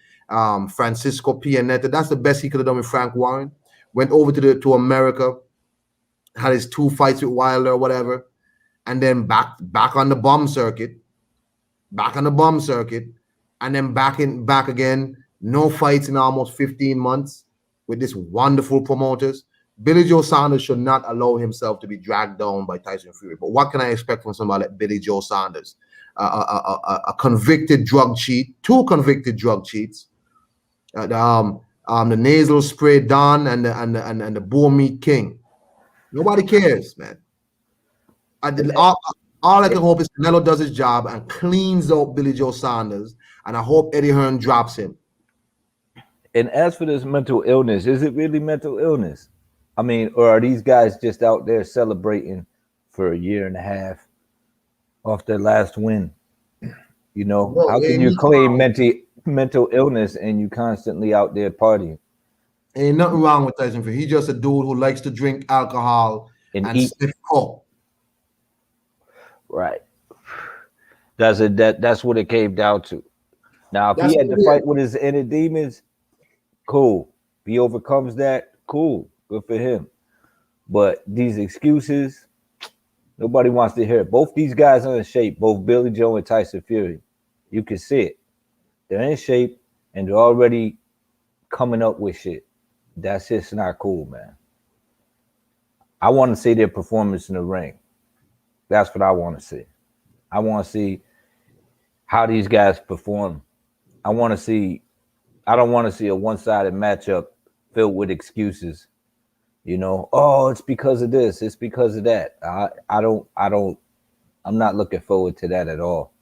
Francisco Pianetta. That's the best he could have done with Frank Warren. Went over to America, had his 2 fights with Wilder or whatever, and then back on the bum circuit, and then back again. No fights in almost 15 months with this wonderful promoters. Billy Joe Saunders should not allow himself to be dragged down by Tyson Fury. But what can I expect from somebody like Billy Joe Saunders? A convicted drug cheat, 2 convicted drug cheats. The nasal spray Don and the boar meat king. Nobody cares, man. All I can hope is Canelo does his job and cleans out Billy Joe Saunders, and I hope Eddie Hearn drops him. And as for this mental illness, is it really mental illness? I mean, or are these guys just out there celebrating for a year and a half off their last win? You know, how can you claim mental illness and you constantly out there partying? Ain't nothing wrong with Tyson Fury. He's just a dude who likes to drink alcohol and eat. sniff coke. Right. That's what it came down to. Now, if That's he had what to it fight is. with his inner demons, cool. If he overcomes that, cool. Good for him. But these excuses, nobody wants to hear it. Both these guys are in shape, both Billy Joe and Tyson Fury. You can see it. They're in shape and they're already coming up with shit. That's just not cool, man. I want to see their performance in the ring. That's what I want to see. I want to see how these guys perform. I want to see. I don't want to see a one-sided matchup filled with excuses. You know, oh, it's because of this, it's because of that. I'm not looking forward to that at all.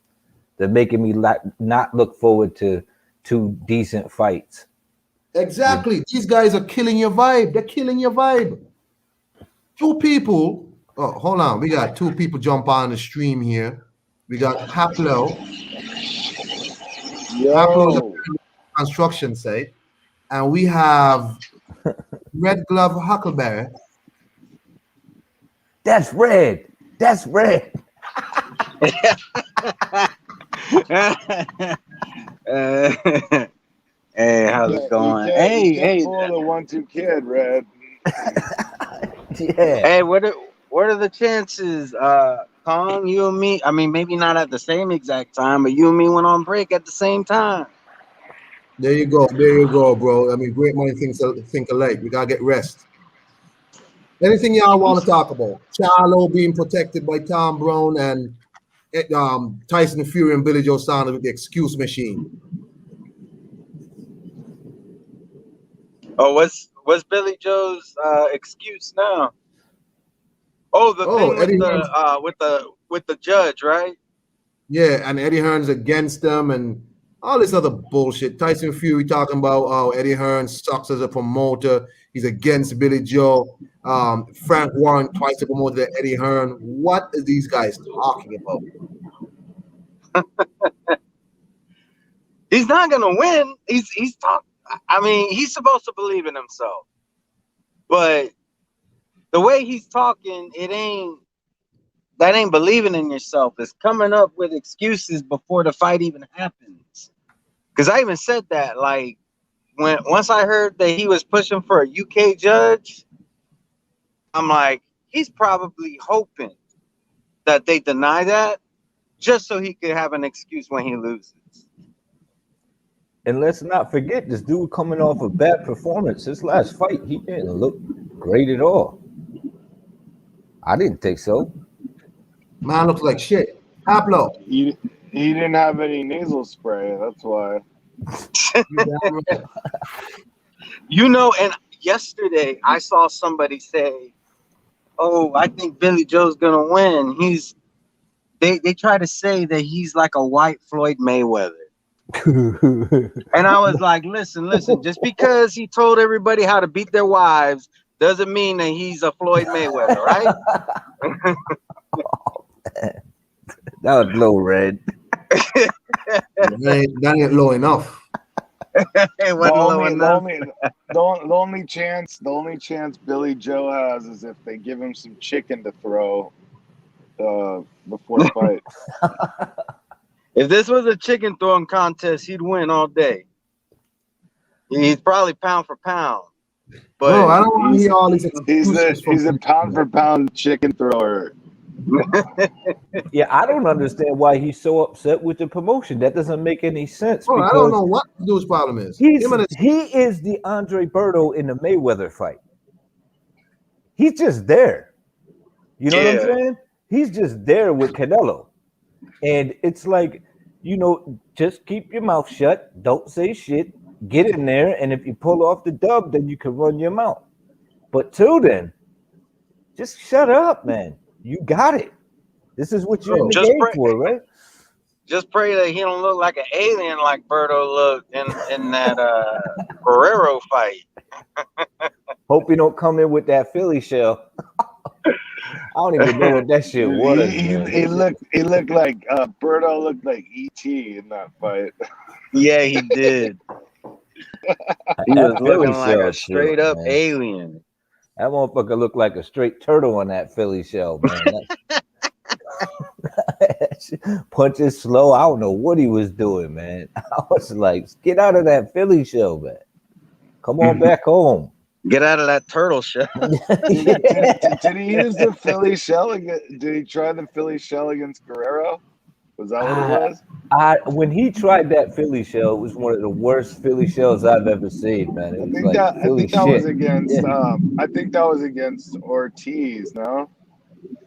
They're making me not look forward to two decent fights. Exactly. These guys are killing your vibe. They're killing your vibe. Two people. Oh, hold on. We got two people jump on the stream here. We got Haplo. Haplo's a Yo, construction site. And we have Red Glove Huckleberry. That's red. That's red. Hey, how's it going? you Hey, can't hey, fool the 1-2 kid, Red. Yeah. hey, what are the chances, Kong, you and me? I mean, maybe not at the same exact time, but you and me went on break at the same time. There you go. There you go, bro. I mean, great money think alike. We gotta get rest. Anything y'all want to talk about? Charlo being protected by Tom Brown and Tyson Fury and Billy Joe Saunders with the excuse machine. Oh, what's Billy Joe's excuse now? Oh, the Oh, thing with Eddie Hearn's, the judge, right? yeah, and Eddie Hearn's against them and all this other bullshit. Tyson Fury talking about how Eddie Hearn sucks as a promoter. He's against Billy Joe. Frank Warren twice the promoter to Eddie Hearn. What are these guys talking about? He's not gonna win. He's talking. I mean, he's supposed to believe in himself, but the way he's talking, that ain't believing in yourself. It's coming up with excuses before the fight even happens. Because I even said that, like, once I heard that he was pushing for a UK judge, I'm like, he's probably hoping that they deny that just so he could have an excuse when he loses. And let's not forget this dude coming off a bad performance. His last fight, he didn't look great at all. I didn't think so. Man looks like shit. Haplo. He didn't have any nasal spray. That's why. You know, and yesterday I saw somebody say, "Oh, I think Billy Joe's gonna win." They try to say that he's like a white Floyd Mayweather. And I was like, listen, just because he told everybody how to beat their wives doesn't mean that he's a Floyd Mayweather, right? That was low, Red. That ain't low enough. It wasn't low enough. The only chance Billy Joe has is if they give him some chicken to throw before the fight. If this was a chicken throwing contest, he'd win all day. He's probably pound for pound. But no, I don't want to hear all these excuses. He's a pound for pound chicken thrower. Yeah, I don't understand why he's so upset with the promotion. That doesn't make any sense. Bro, I don't know what the dude's problem is. He is the Andre Berto in the Mayweather fight. He's just there. You know what I'm saying? He's just there with Canelo. And it's like, you know, just keep your mouth shut. Don't say shit. Get in there. And if you pull off the dub, then you can run your mouth. But till then, just shut up, man. You got it. This is what you're in the game for, right? Just pray that he don't look like an alien like Berto looked in that Guerrero fight. Hope you don't come in with that Philly shell. I don't even know what that shit was. He looked like Berto looked like E.T. in that fight. Yeah, he did. He was looking like a straight up alien. That motherfucker looked like a straight turtle on that Philly shell, man. punches slow. I don't know what he was doing, man. I was like, get out of that Philly show, man. Come on back home. Get out of that turtle shell. Did he use the Philly shell? Did he try the Philly shell against Guerrero? Was that what it was? When he tried that Philly shell, it was one of the worst Philly shells I've ever seen, man. It was like Philly that shit. was against. Yeah. I think that was against Ortiz. No.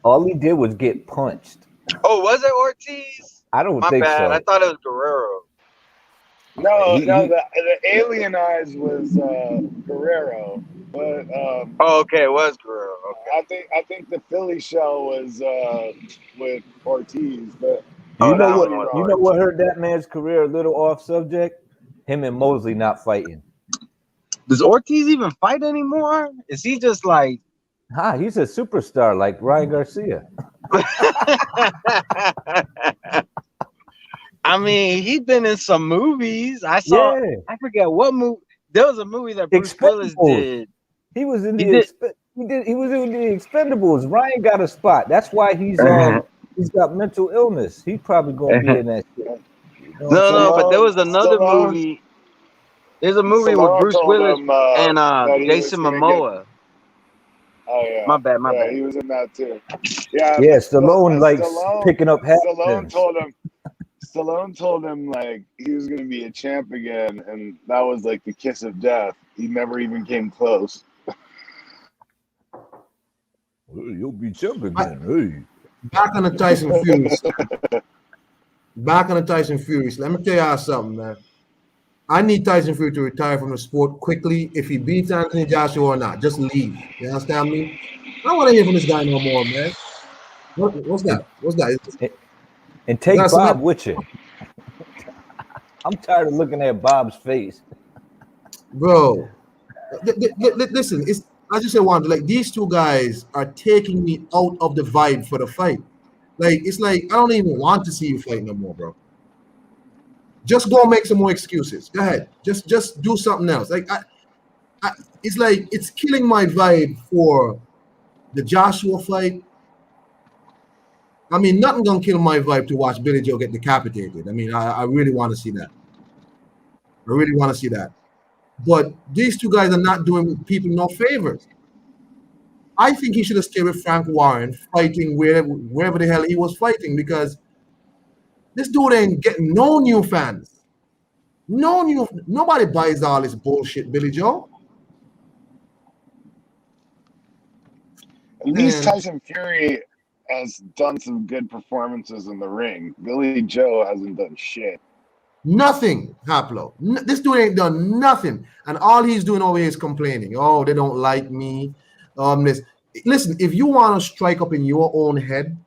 All he did was get punched. Oh, was it Ortiz? I don't My think bad. so. I thought it was Guerrero. No, the Alien Eyes was Guerrero, but Oh, okay, it was Guerrero. Okay. I think the Philly shell was with Ortiz, but You know that what? one was You know what hurt that man's career a little off subject? Him and Mosley not fighting. Does Ortiz even fight anymore? Is he just like? He's a superstar like Ryan Garcia. I mean, he's been in some movies. I saw. Yeah. I forget what movie. There was a movie that Bruce Willis did. He was in He the did. he was in the Expendables. Ryan got a spot. That's why he's got mental illness. He's probably gonna be in that shit. You know No, but there was another movie. There's a movie with Bruce Willis and Jason Momoa. Oh yeah. My bad. Yeah, he was in that too. Yeah. Yeah, Stallone likes Stallone, picking up hat Stallone told him like he was gonna be a champ again, and that was like the kiss of death. He never even came close. You'll be champ again. Back on the Tyson Furies. Back on the Tyson Furies. Let me tell y'all something, man. I need Tyson Fury to retire from the sport quickly. If he beats Anthony Joshua or not, just leave. You understand me? I don't want to hear from this guy no more, man. What's that? What's that? And take Bob with you. I'm tired of looking at Bob's face. Bro, listen, I just say one, like these two guys are taking me out of the vibe for the fight. Like, it's like, I don't even want to see you fight no more, bro. Just go make some more excuses. Go ahead. Just do something else. Like, it's like, it's killing my vibe for the Joshua fight. I mean, nothing gonna kill my vibe to watch Billy Joe get decapitated. I mean, I really want to see that. I really want to see that. But these two guys are not doing people no favors. I think he should have stayed with Frank Warren fighting wherever the hell he was fighting, because this dude ain't getting no new fans. Nobody buys all this bullshit, Billy Joe. At least Tyson Fury has done some good performances in the ring. Billy Joe hasn't done shit. Nothing, Haplo. This dude ain't done nothing, and all he's doing over here is complaining. Oh, they don't like me. Listen, if you want to strike up in your own head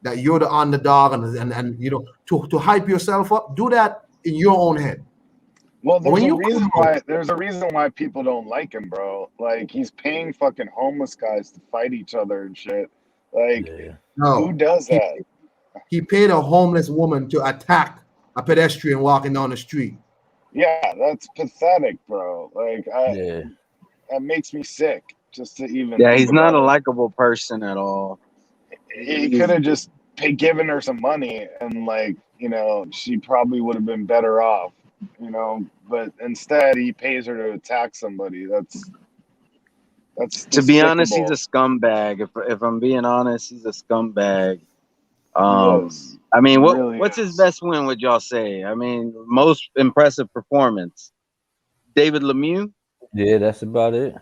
that you're the underdog and you know to hype yourself up, do that in your own head. Well, there's a reason why people don't like him, bro. Like, he's paying fucking homeless guys to fight each other and shit. Like, who does that? He paid a homeless woman to attack a pedestrian walking down the street. Yeah, that's pathetic, bro. Like, that makes me sick just to even. Yeah, he's not a likable person at all. He could have just given her some money, and like, you know, she probably would have been better off. You know, but instead he pays her to attack somebody. That's to be honest, he's a scumbag. If I'm being honest, he's a scumbag. I mean, what's his best win? Would y'all say? I mean, most impressive performance, David Lemieux. Yeah, that's about it.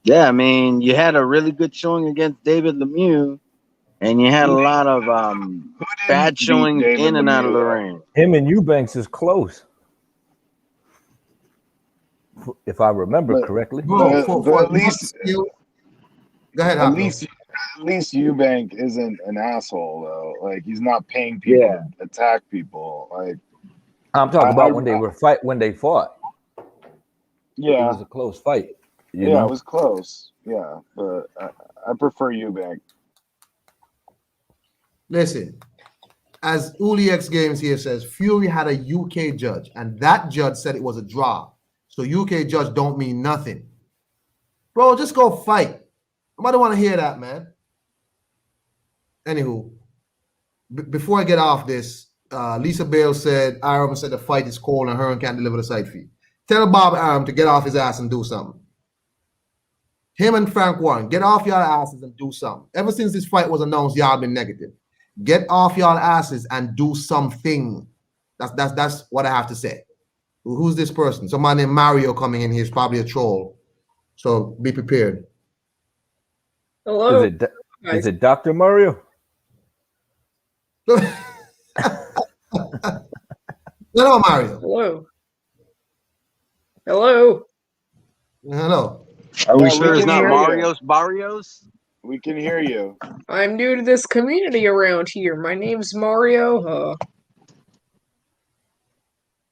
Yeah, I mean, you had a really good showing against David Lemieux, and you had a lot of bad showings in and out of the ring. Him and Eubanks is close, if I remember correctly. Bro, at least, go ahead. At least Eubank isn't an asshole though. Like, he's not paying people to attack people. Like, I'm talking about when they fought. Yeah, it was a close fight. You know? know? It was close. Yeah, but I prefer Eubank. Listen, as Uli X Games here says, Fury had a UK judge, and that judge said it was a draw. So UK judge don't mean nothing. Bro, just go fight. Nobody want to hear that, man. Anywho, before I get off this, Lisa Bale said Aram said the fight is cold and Hearn can't deliver the side feed. Tell Bob Aram to get off his ass and do something. Him and Frank Warren, get off your asses and do something. Ever since this fight was announced, y'all been negative. Get off your asses and do something. That's what I have to say. Who's this person? Somebody named Mario coming in here is probably a troll. So be prepared. Hello. Is it Dr. Mario? Hello, Mario. Hello. Hello. Hello. Are we we sure it's can not hear you. Mario's Barrios? We can hear you. I'm new to this community around here. My name's Mario.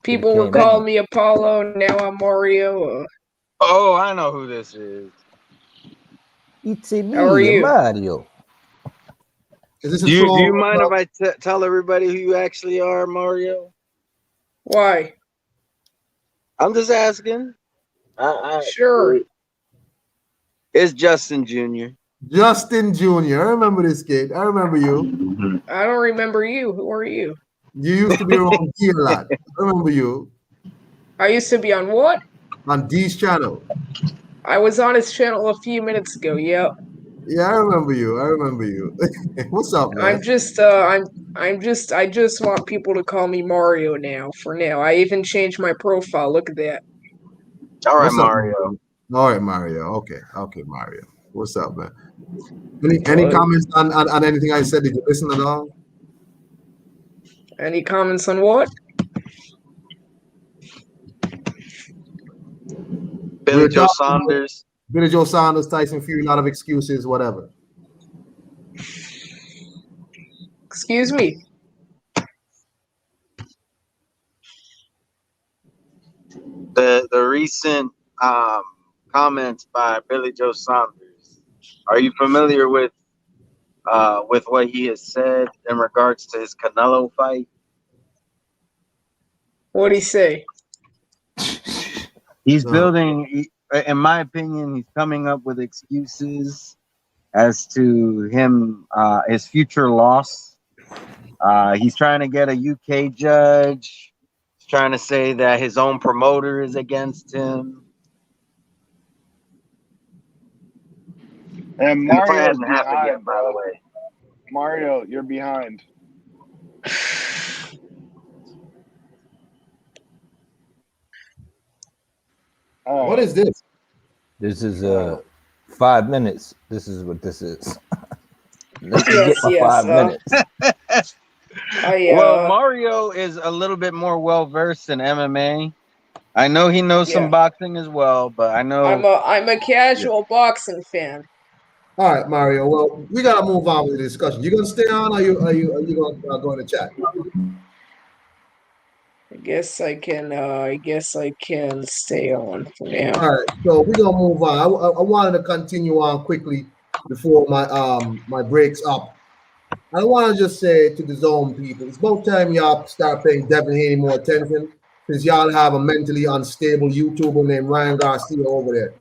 People would call me Apollo. Now I'm Mario. Oh, I know who this is. It's me, How are you? Mario. Is this a Do troll? you mind if I tell everybody who you actually are, Mario? Why? I'm just asking. Sure. It's Justin Jr. Justin Jr. I remember this kid. I remember you. I don't remember you. Who are you? You used to be around here a lot. I remember you I used to be on what? on D's channel. I was on his channel a few minutes ago. Yep. Yeah, I remember you. I remember you. What's up, man? I just want people to call me Mario now. For now, I even changed my profile. Look at that. All right, What's up, Mario. All right, Mario. Okay, Mario. What's up, man? Any comments on anything I said? Did you listen at all? Any comments on what? Billy Joe Saunders. Billy Joe Saunders, Tyson Fury, a lot of excuses, whatever. Excuse me. The recent comments by Billy Joe Saunders. Are you familiar with what he has said in regards to his Canelo fight? What'd he say? He's building, in my opinion, he's coming up with excuses as to him, his future loss. He's trying to get a UK judge. He's trying to say that his own promoter is against him. And Mario's hasn't happened behind, yet, by the bro. way. Mario, you're behind. What is this? This is 5 minutes. This is what this is. Let me Yes, get my yes, 5 minutes. Well, Mario is a little bit more well versed in MMA. I know he knows some boxing as well, but I know I'm a casual boxing fan. All right, Mario. Well, we gotta move on with the discussion. You gonna stay on, or are you gonna go in the chat? I guess I can stay on for now. All right, so we're gonna move on. I wanted to continue on quickly before my breaks up. I want to just say to the zone people, it's about time y'all start paying Devin Haney more attention, since y'all have a mentally unstable YouTuber named Ryan Garcia over there.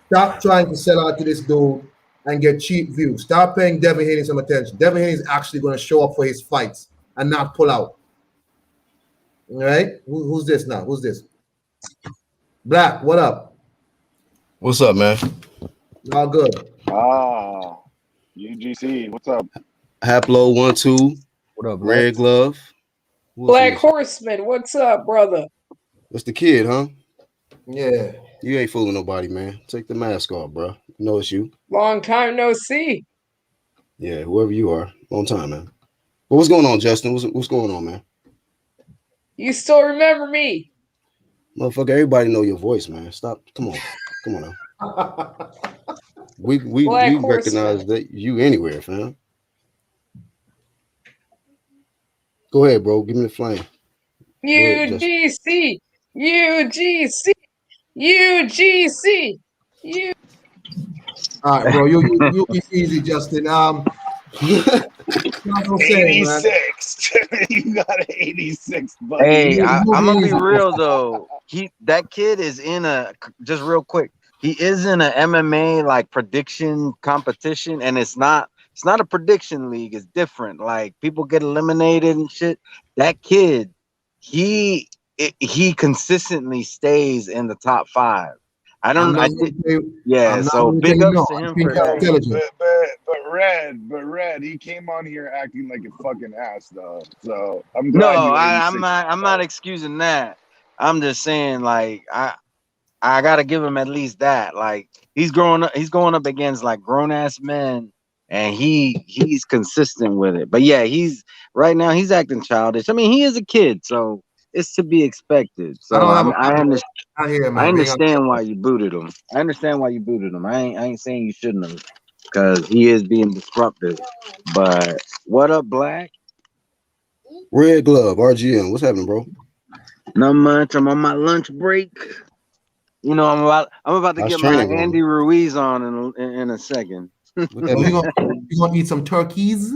Stop trying to sell out to this dude and get cheap views. Start paying Devin Haney some attention. Devin Haney is actually going to show up for his fights and not pull out. All right? Who's this now? Who's this? Black, what up? What's up, man? All good. UGC, what's up? Haplo 1-2. What up, Red Glove. Black Horseman, what's up, brother? That's the kid, huh? Yeah. You ain't fooling nobody, man. Take the mask off, bro. You know it's you. Long time no see. Yeah, whoever you are. Long time, man. But what's going on, Justin? What's going on, man? You still remember me? Motherfucker, everybody know your voice, man. Stop. Come on now. We recognize that you anywhere, fam. Go ahead, bro. Give me the flame. UGC. All right, bro. You be easy, Justin. 86. You got an 86, buddy. Hey, I'm gonna be real though. That kid is in just real quick. He is in a MMA like prediction competition, and it's not It's not a prediction league. It's different. Like people get eliminated and shit. That kid, he consistently stays in the top 5. I don't. I'm not I going did. to say. Yeah. I'm not So going to say big ups no. to I him think for you're that. intelligent. But Red, he came on here acting like a fucking ass though. So I'm No, glad you I'm not. I'm not excusing that. I'm just saying, like I gotta give him at least that. Like he's growing up. He's going up against like grown ass men, and he's consistent with it. But yeah, he's right now he's acting childish. I mean, he is a kid, so it's to be expected. I So don't have a I problem. understand. I hear, I man. Being honest. understand why you booted him. I understand why you booted him. I ain't saying you shouldn't have, because he is being disruptive. But what up, Black? Red Glove, RGM. What's happening, bro? Not much. I'm on my lunch break. You know, I'm about to How's get my training going? Andy Ruiz on in a second. What that Oh, mean? you gonna eat some turkeys?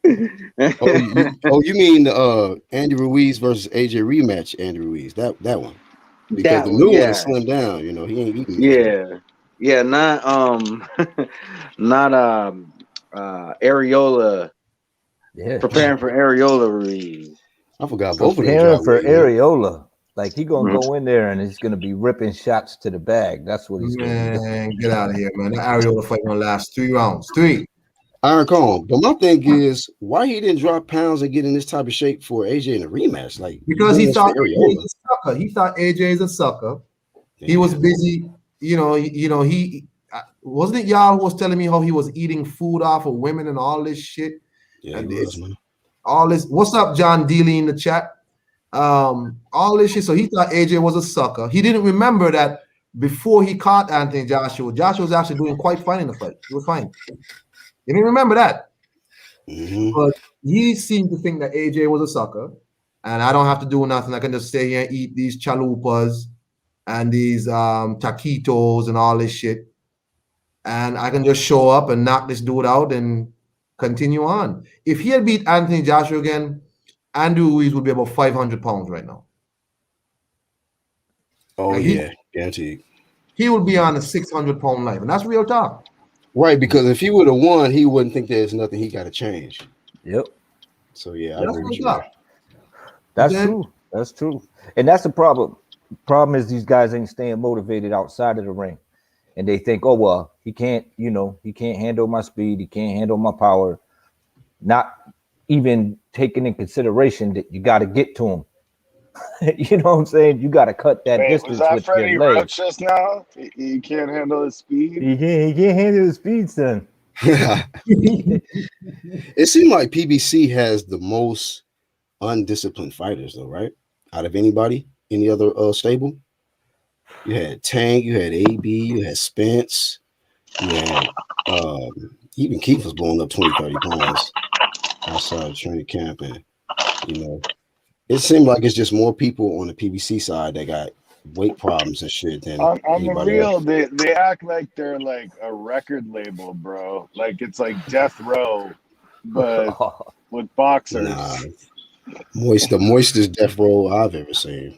You mean Andy Ruiz versus AJ rematch? Andy Ruiz, that one, because That the one, new one yeah, is slimmed down. You know, he ain't eating as much. yeah, not not Areola. Yeah. Preparing for Areola Ruiz. I forgot both of them. Preparing John for Wayne, man. Areola. Like he gonna Mhm. go in there and he's gonna be ripping shots to the bag. That's what he's gonna be doing. Man, get out of here, man. That Ariola fight gonna last 3 rounds. 3. Iron Cone. But my thing is, why he didn't drop pounds and get in this type of shape for AJ in a rematch? Like Because he doing this thought for AJ Areola. is a sucker. He thought AJ is a sucker. He Damn. was busy. He wasn't it y'all who was telling me how he was eating food off of women and all this shit. Yeah, And he was, it's man. all this. What's up, John Dealey in the chat? All this shit. So he thought AJ was a sucker. He didn't remember that before he caught Anthony Joshua was actually doing quite fine in the fight. He was fine. He didn't remember that. Mm-hmm. But he seemed to think that AJ was a sucker, and I don't have to do nothing. I can just stay here and eat these chalupas and these taquitos and all this shit, and I can just show up and knock this dude out and continue on. If he had beat Anthony Joshua again, Andrew Ruiz would be about 500 pounds right now. Oh Like yeah, guaranteed. he would be on a 600-pound life, and that's real talk. Right, because if he would have won, he wouldn't think there's nothing he got to change. Yep. So yeah, I That's agree with real you. talk. That's Then- true. That's true. And that's the problem. Problem is these guys ain't staying motivated outside of the ring. And they think, oh well, he can't handle my speed, he can't handle my power. Not even taking in consideration that you got to get to him. You know what I'm saying? You got to cut that Wait, distance was that with Freddie your legs. Roach just now? He can't handle his speed. He can't handle the speed, son. It seemed like PBC has the most undisciplined fighters, though, right? Out of any other stable. You had Tank, you had AB, you had Spence, you had even Keith was blowing up 20-30 pounds outside of training camp, and it seemed like it's just more people on the PBC side that got weight problems and shit than On the anybody real, else. they act like they're like a record label, bro. Like it's like Death Row, but with boxers. Nah, the moistest death roll I've ever seen.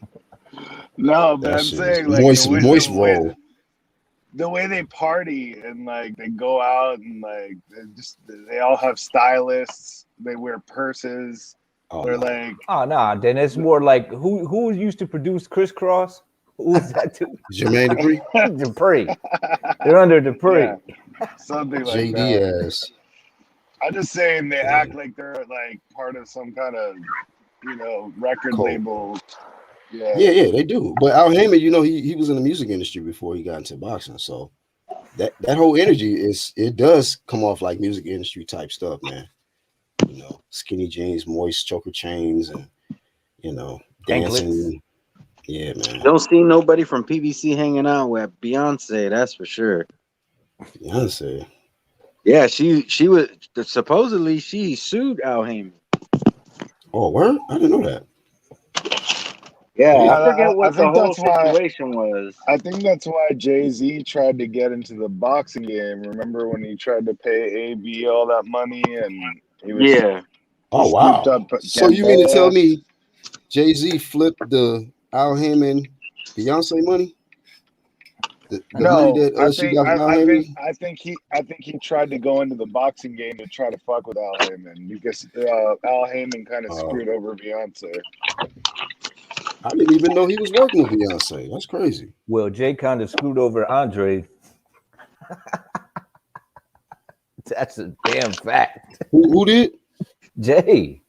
No, but That I'm shit saying is like moist roll. The way they party and like they go out and like they all have stylists. They wear purses. They're like, oh nah. Then it's more like who used to produce Crisscross? Who was that too? Jermaine Dupri. Dupree. They're under Dupree. yeah, something like JD that. ass. I'm just saying they act like they're like part of some kind of record label. Yeah, they do. But Al Heyman, he was in the music industry before he got into boxing. So that whole energy it does come off like music industry type stuff, man. Skinny jeans, moist choker chains, and dancing. Anklets. Yeah, man. Don't see nobody from PBC hanging out with Beyonce. That's for sure. Beyonce. Yeah, she was supposedly she sued Al Heyman. Oh, word? I didn't know that. Yeah, I forget what I the think whole that's why- situation was. I think that's why Jay-Z tried to get into the boxing game. Remember when he tried to pay AB all that money and he was Oh wow. scooped up So you mean to tell Gamboa? me Jay-Z flipped the Al Heyman Beyonce money? The hoodie No, that she got from Al Heyman? I think he tried to go into the boxing game to try to fuck with Al Heyman because Al Heyman kind of screwed over Beyonce. I didn't even know he was working with Beyonce. That's crazy. Well, Jay kind of screwed over Andre. That's a damn fact. Who did? Jay.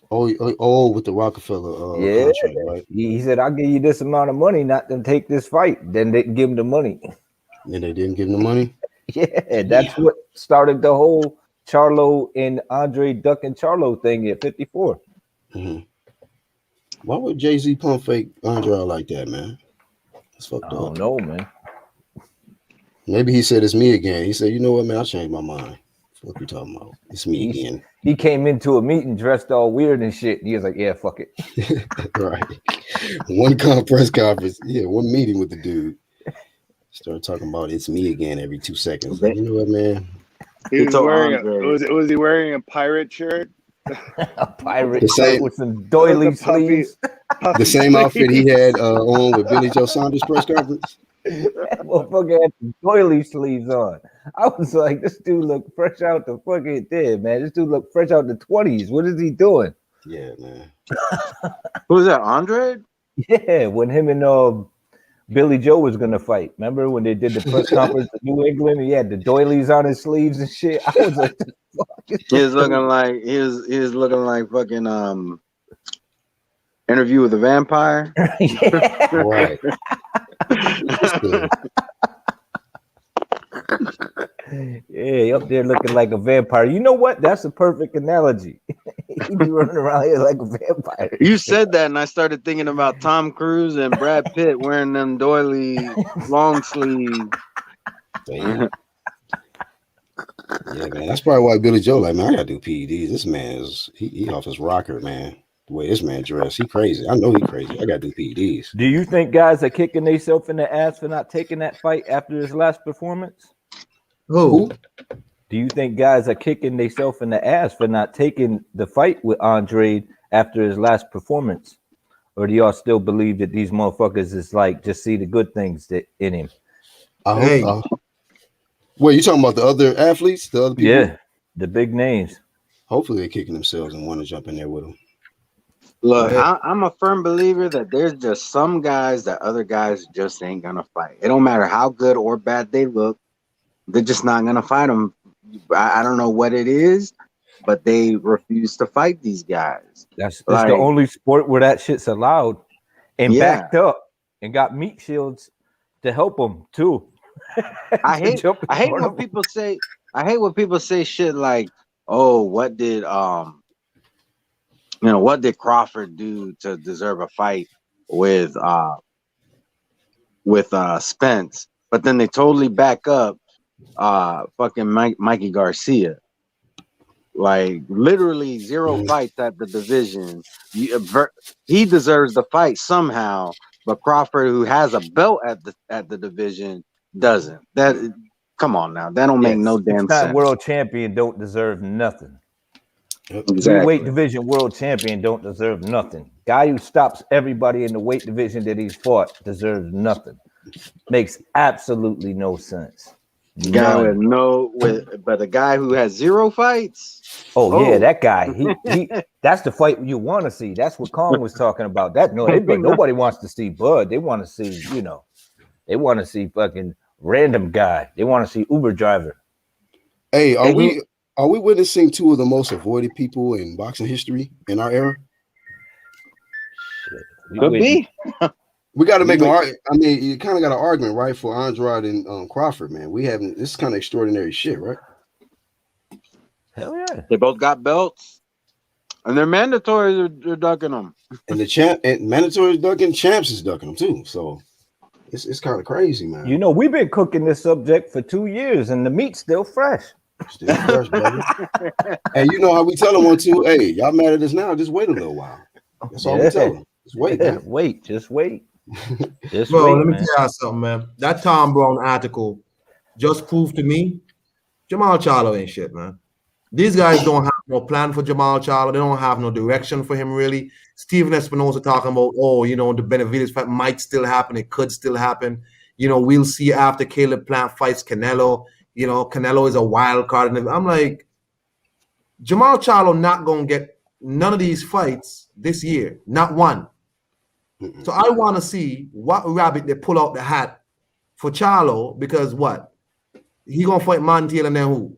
Oh, with the Rockefeller Yeah. contract, right? He said, I'll give you this amount of money not to take this fight. Then they give him the money. And they didn't give him the money? Yeah, that's what started the whole Charlo and Andre Duck and Charlo thing at 54. Mm-hmm. Why would Jay-Z pump fake Andre out like that, man? It's fucked up. I don't know, man. Maybe he said it's me again. He said, you know what, man, I changed my mind. What you talking about? It's me again. He came into a meeting dressed all weird and shit. And he was like, yeah, fuck it. Right. One press conference. Yeah, one meeting with the dude. Start talking about it's me again every 2 seconds. Like, you know what, man? He was wearing was he wearing a pirate shirt? A pirate shirt with some doily sleeves. The same outfit he had on with Billy Joe Saunders press conference. That motherfucker had some doily sleeves on. I was like, this dude look fresh out the fucking dead, man. This dude look fresh out the 20s. What is he doing? Yeah, man. Who's that, Andre? Yeah, when him and Billy Joe was gonna fight. Remember when they did the press conference in New England? And he had the doilies on his sleeves and shit. I was like, the fuck is He was looking like fucking Interview with the Vampire. Yeah. Right. Yeah, up there looking like a vampire. You know what? That's a perfect analogy. He be running around here like a vampire. You said that, and I started thinking about Tom Cruise and Brad Pitt wearing them doily long sleeves. Damn. Yeah, man. That's probably why Billy Joe like, man, I gotta do PEDs. This man is he off his rocker, man. The way this man dressed, he crazy. I know he crazy. I gotta do PEDs. Do you think guys are kicking themselves in the ass for not taking that fight after his last performance? Who? Do you think guys are kicking themselves in the ass for not taking the fight with Andre after his last performance? Or do y'all still believe that these motherfuckers is like just see the good things that in him? Hey. Wait, you talking about the other athletes, the other people? Yeah, the big names. Hopefully they're kicking themselves and want to jump in there with them. Look, I'm a firm believer that there's just some guys that other guys just ain't gonna fight. It don't matter how good or bad they look, they're just not gonna fight them. I don't know what it is, but they refuse to fight these guys. That's the only sport where that shit's allowed and backed up and got meat shields to help them too. I hate when people say shit like, oh, what did Crawford do to deserve a fight with Spence? But then they totally back up fucking Mikey Garcia. Like literally 0 fights at the division. He deserves the fight somehow, but Crawford, who has a belt at the division, doesn't. Come on now, that don't make no damn sense. World champion don't deserve nothing. Exactly. Weight division world champion don't deserve nothing. Guy who stops everybody in the weight division that he's fought deserves nothing. Makes absolutely no sense. But a guy who has 0 fights. Oh yeah, that guy. He that's the fight you want to see. That's what Kong was talking about. But nobody wants to see Bud. They want to see, they want to see fucking random guy. They want to see Uber driver. Hey, are we witnessing 2 of the most avoided people in boxing history in our era? Could be. We got to make an argument. I mean, you kind of got an argument, right, for Andrade and Crawford, man. This is kind of extraordinary shit, right? Hell yeah. They both got belts, and they're mandatories. They're ducking them. And the mandatory is ducking, champs is ducking them too. So it's kind of crazy, man. We've been cooking this subject for 2 years, and the meat's still fresh. Still fresh, brother. And you know how we tell them on too. Hey, y'all mad at us now? Just wait a little while. That's all we tell them. Just wait, man. Just wait. Let me tell you something, man. That Tom Brown article just proved to me Jamal Charlo ain't shit, man. These guys don't have no plan for Jamal Charlo. They don't have no direction for him, really. Steven Espinosa talking about, the Benavides fight might still happen. It could still happen. we'll see after Caleb Plant fights Canelo. Canelo is a wild card. And I'm like, Jamal Charlo not going to get none of these fights this year. Not one. So I want to see what rabbit they pull out the hat for Charlo, because what? He going to fight Montiel and then who?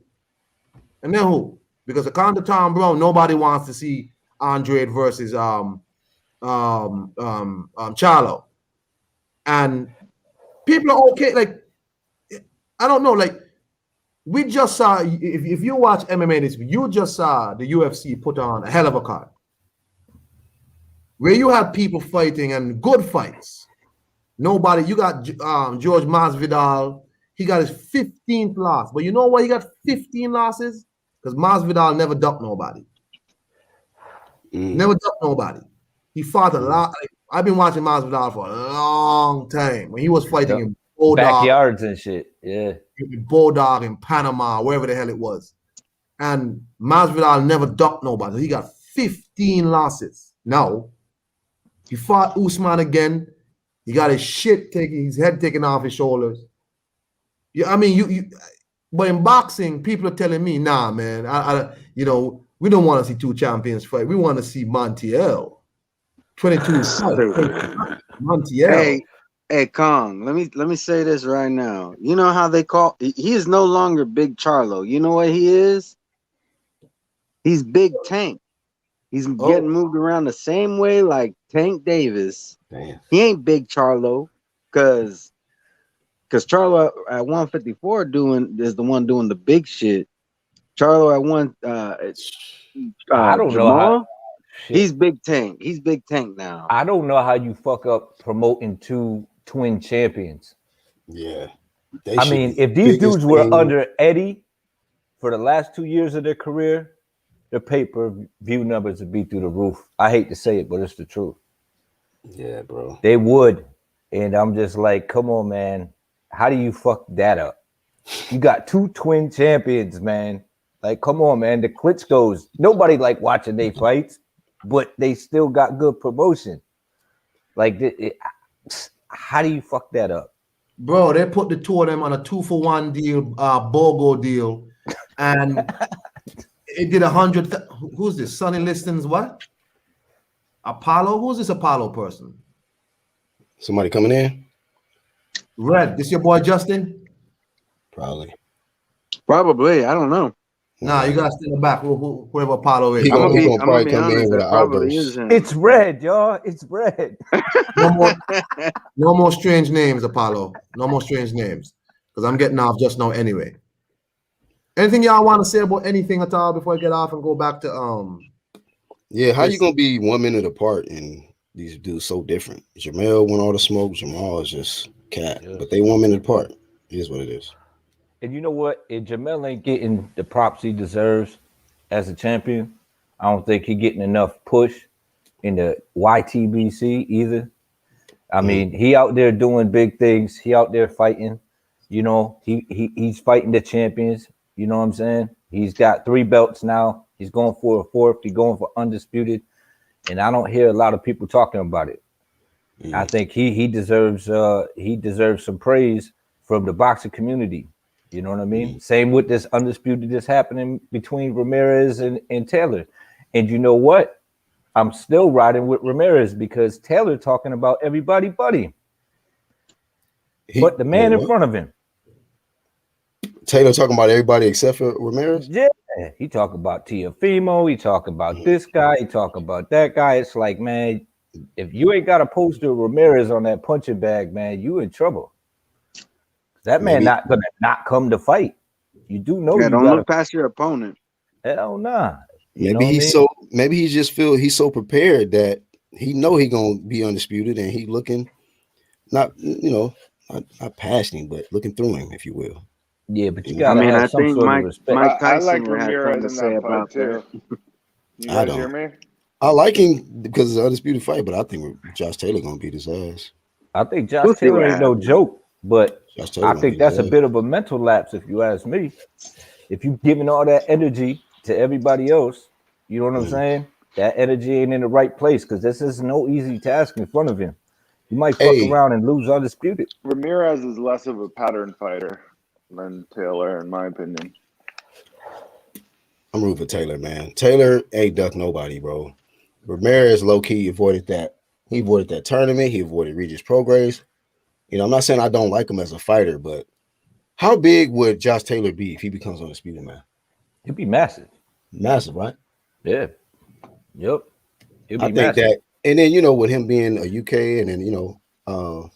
And then who? Because according to Tom Brown, nobody wants to see Andre versus Charlo. And people are okay. Like, I don't know. Like, we just saw, if you watch MMA this week, you just saw the UFC put on a hell of a card where you had people fighting and good fights. Nobody, you got George Masvidal. He got his 15th loss. But you know why he got 15 losses? Because Masvidal never ducked nobody. Never ducked nobody. He fought a lot. Like, I've been watching Masvidal for a long time. When he was fighting in Bulldog, backyards and shit. Yeah. Bulldog in Panama, wherever the hell it was. And Masvidal never ducked nobody. So he got 15 losses. Now, he fought Usman again. He got his head taken off his shoulders. Yeah, I mean, but in boxing, people are telling me, nah, man, we don't want to see two champions fight. We want to see Montiel. 22 Montiel. Hey, Kong, let me say this right now. You know how he is no longer Big Charlo. You know what he is? He's Big Tank. He's getting moved around the same way like Tank Davis. Damn. He ain't Big Charlo, because Charlo at 154 is the one doing the big shit. Charlo at I don't Jamal, know how, he's Big Tank. He's Big Tank now. I don't know how you fuck up promoting two twin champions. Yeah. I mean, if these dudes were under Eddie for the last 2 years of their career, their pay-per-view numbers would be through the roof. I hate to say it, but it's the truth. Yeah, bro. They would. And I'm just like, come on, man. How do you fuck that up? You got two twin champions, man. Like, come on, man. The Klitschko's, nobody like watching they fights, but they still got good promotion. Like, how do you fuck that up? Bro, they put the two of them on a 2-for-1 deal, BOGO deal, and it did 100. Who's this? Sonny Liston's what? Apollo? Who's this Apollo person? Somebody coming in? Red. This your boy Justin? Probably. I don't know. Nah, you gotta stay in the back. Whoever Apollo is. He I'm gonna gonna probably be come in honest. with That an probably outburst. is him. It's red, y'all. It's red. No more strange names, Apollo. No more strange names. Because I'm getting off just now anyway. Anything y'all want to say about anything at all before I get off and go back to Yeah, how you gonna be 1 minute apart and these dudes so different? Jamel won all the smoke. Jamal is just cat, but they 1 minute apart. It is what it is. And you know what? If Jamel ain't getting the props he deserves as a champion, I don't think he getting enough push in the YTBC either. I mean, he out there doing big things. He out there fighting. You know, he's fighting the champions. You know what I'm saying? He's got 3 belts now. He's going for a 4th. He's going for undisputed. And I don't hear a lot of people talking about it. I think he deserves some praise from the boxing community. You know what I mean? Same with this undisputed that's happening between Ramirez and Taylor. And you know what? I'm still riding with Ramirez because Taylor talking about everybody but him. But the man in front of him. Taylor talking about everybody except for Ramirez? Yeah. He talk about Teofimo. He talk about this guy. He talk about that guy. It's like, man, if you ain't got a poster of Ramirez on that punching bag, man, you in trouble. That man not gonna not come to fight. You do know. Yeah, don't look past your opponent. Hell nah. Maybe he just feel he's so prepared that he know he gonna be undisputed and he looking not past him, but looking through him, if you will. Yeah, but you gotta have some sort of respect. Mike Tyson I like Ramirez in that fight too. You guys hear me? I like him because it's an undisputed fight, but I think Josh Taylor gonna beat his ass. I think Josh Taylor ain't no joke, but I think that's a bit of a mental lapse, if you ask me. If you giving all that energy to everybody else, you know what I'm saying? That energy ain't in the right place because this is no easy task in front of him. You might fuck Hey, around and lose undisputed. Ramirez is less of a pattern fighter than Taylor, in my opinion. I'm rooting for Taylor, man. Taylor ain't duck nobody, bro. Ramirez low key avoided that. He avoided that tournament. He avoided Regis Prograis. I'm not saying I don't like him as a fighter, but how big would Josh Taylor be if he becomes undisputed, man? He'd be massive. Massive, right? Yeah. Yep. He'd be I think massive. that, and then with him being a UK and then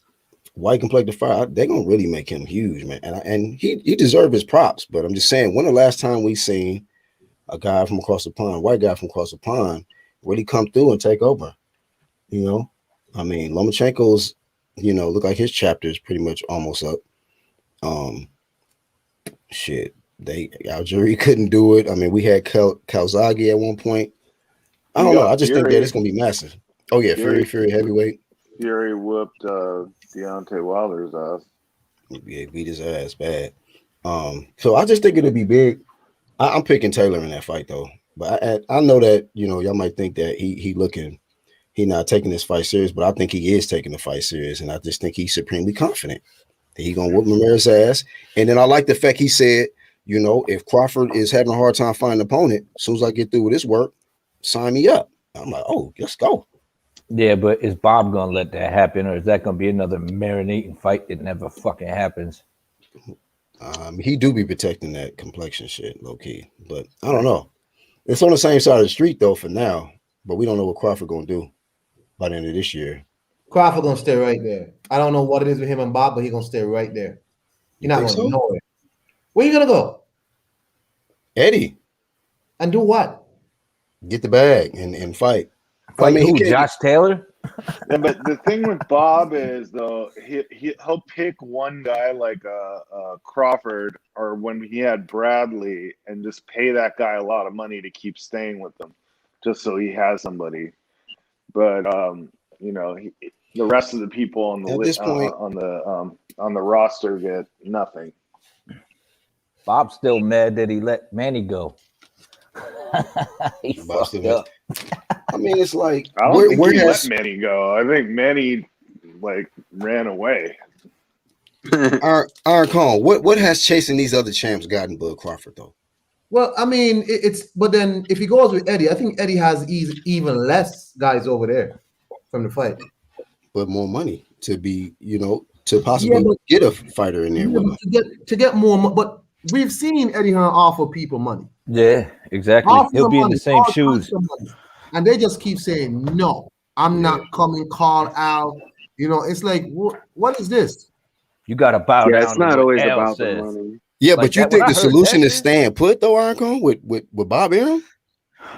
white complected fighter, they're gonna really make him huge, man. And he deserves his props. But I'm just saying, when the last time we seen a guy from across the pond, white guy from across the pond, really come through and take over? I mean, Lomachenko's, look like his chapter is pretty much almost up. Shit, Algeria couldn't do it. I mean, we had Calzaghe at one point. I don't know. I just think that it's gonna be massive. Oh yeah, Fury heavyweight. Fury whooped Deontay Wilder's ass. Yeah, beat his ass bad. So I just think it'll be big. I'm picking Taylor in that fight though, but I know that y'all might think that he not taking this fight serious, but I think he is taking the fight serious, and I just think he's supremely confident that he's gonna whoop Ramirez's ass. And then I like the fact he said, if Crawford is having a hard time finding an opponent, as soon as I get through with this work, sign me up. I'm like, oh, let's go. Yeah, but is Bob gonna let that happen, or is that gonna be another marinating fight that never fucking happens? He do be protecting that complexion shit, low key, but I don't know. It's on the same side of the street though for now, but we don't know what Crawford gonna do by the end of this year. Crawford gonna stay right there. I don't know what it is with him and Bob, but he's gonna stay right there. You're not going nowhere. Where you gonna go? Eddie. And do what? Get the bag and fight. Fight who? Josh Taylor? Yeah, but the thing with Bob is though he'll pick one guy like Crawford or when he had Bradley and just pay that guy a lot of money to keep staying with them, just so he has somebody. But the rest of the people on the list on the roster get nothing. Bob's still mad that he let Manny go. He fucked up. I mean, it's like I don't think he let Manny go. I think Manny ran away. Iron Kong, what has chasing these other champs gotten Bud Crawford though? Well, I mean, but then if he goes with Eddie, I think Eddie has even less guys over there from the fight. But more money to be, to possibly get a fighter in there. To get more, but we've seen Eddie Hearn offer people money. Yeah, exactly. He'll be in the same shoes. And they just keep saying, no, I'm not coming, call out. It's like, what is this? You got to bow down. It's not always about the money. Yeah, but you think the solution is staying put though, Arncon, with Bob Arum?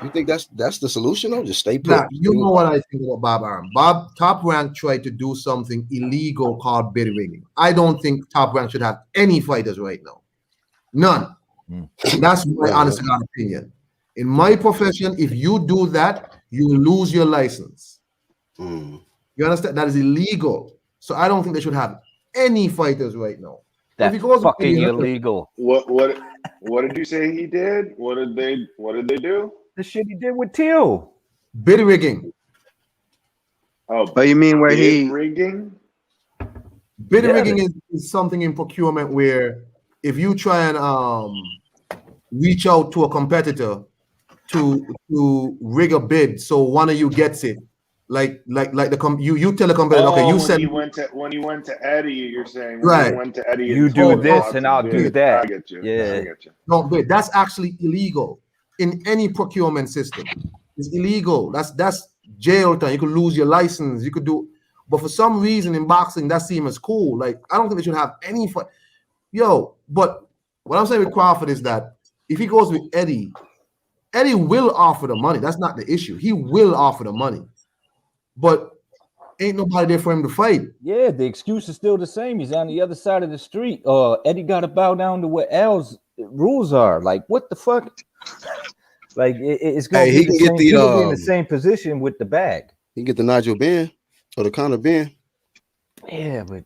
You think that's the solution though? Just stay put. Nah, you know what I think about Bob Arum. Top Rank tried to do something illegal called bid rigging. I don't think Top Rank should have any fighters right now. None. That's my honest opinion. In my profession, if you do that, you lose your license. You understand? That is illegal. So I don't think they should have any fighters right now. That's fucking illegal. What did you say he did? What did they do? The shit he did with Teal. Bid rigging. Oh, you mean where he rigging? Bid rigging is something in procurement where if you try and reach out to a competitor to rig a bid so one of you gets it, like you tell a competitor, okay, you said when you went to Eddie, you're saying right. You went to Eddie, you do this and I'll do that. I get you. Yeah, I get you. No, but that's actually illegal in any procurement system. It's illegal. That's jail time. You could lose your license. You could do, but for some reason in boxing that seems cool. Like I don't think they should have any fight. But what I'm saying with Crawford is that if he goes with Eddie will offer the money. That's not the issue. He will offer the money, but ain't nobody there for him to fight. Yeah, the excuse is still the same. He's on the other side of the street. Eddie got to bow down to what Al's rules are. Like, what the fuck? Like, it's going to be he'll be in the same position with the bag. He can get the Nigel Ben or the Conor Ben. Yeah, but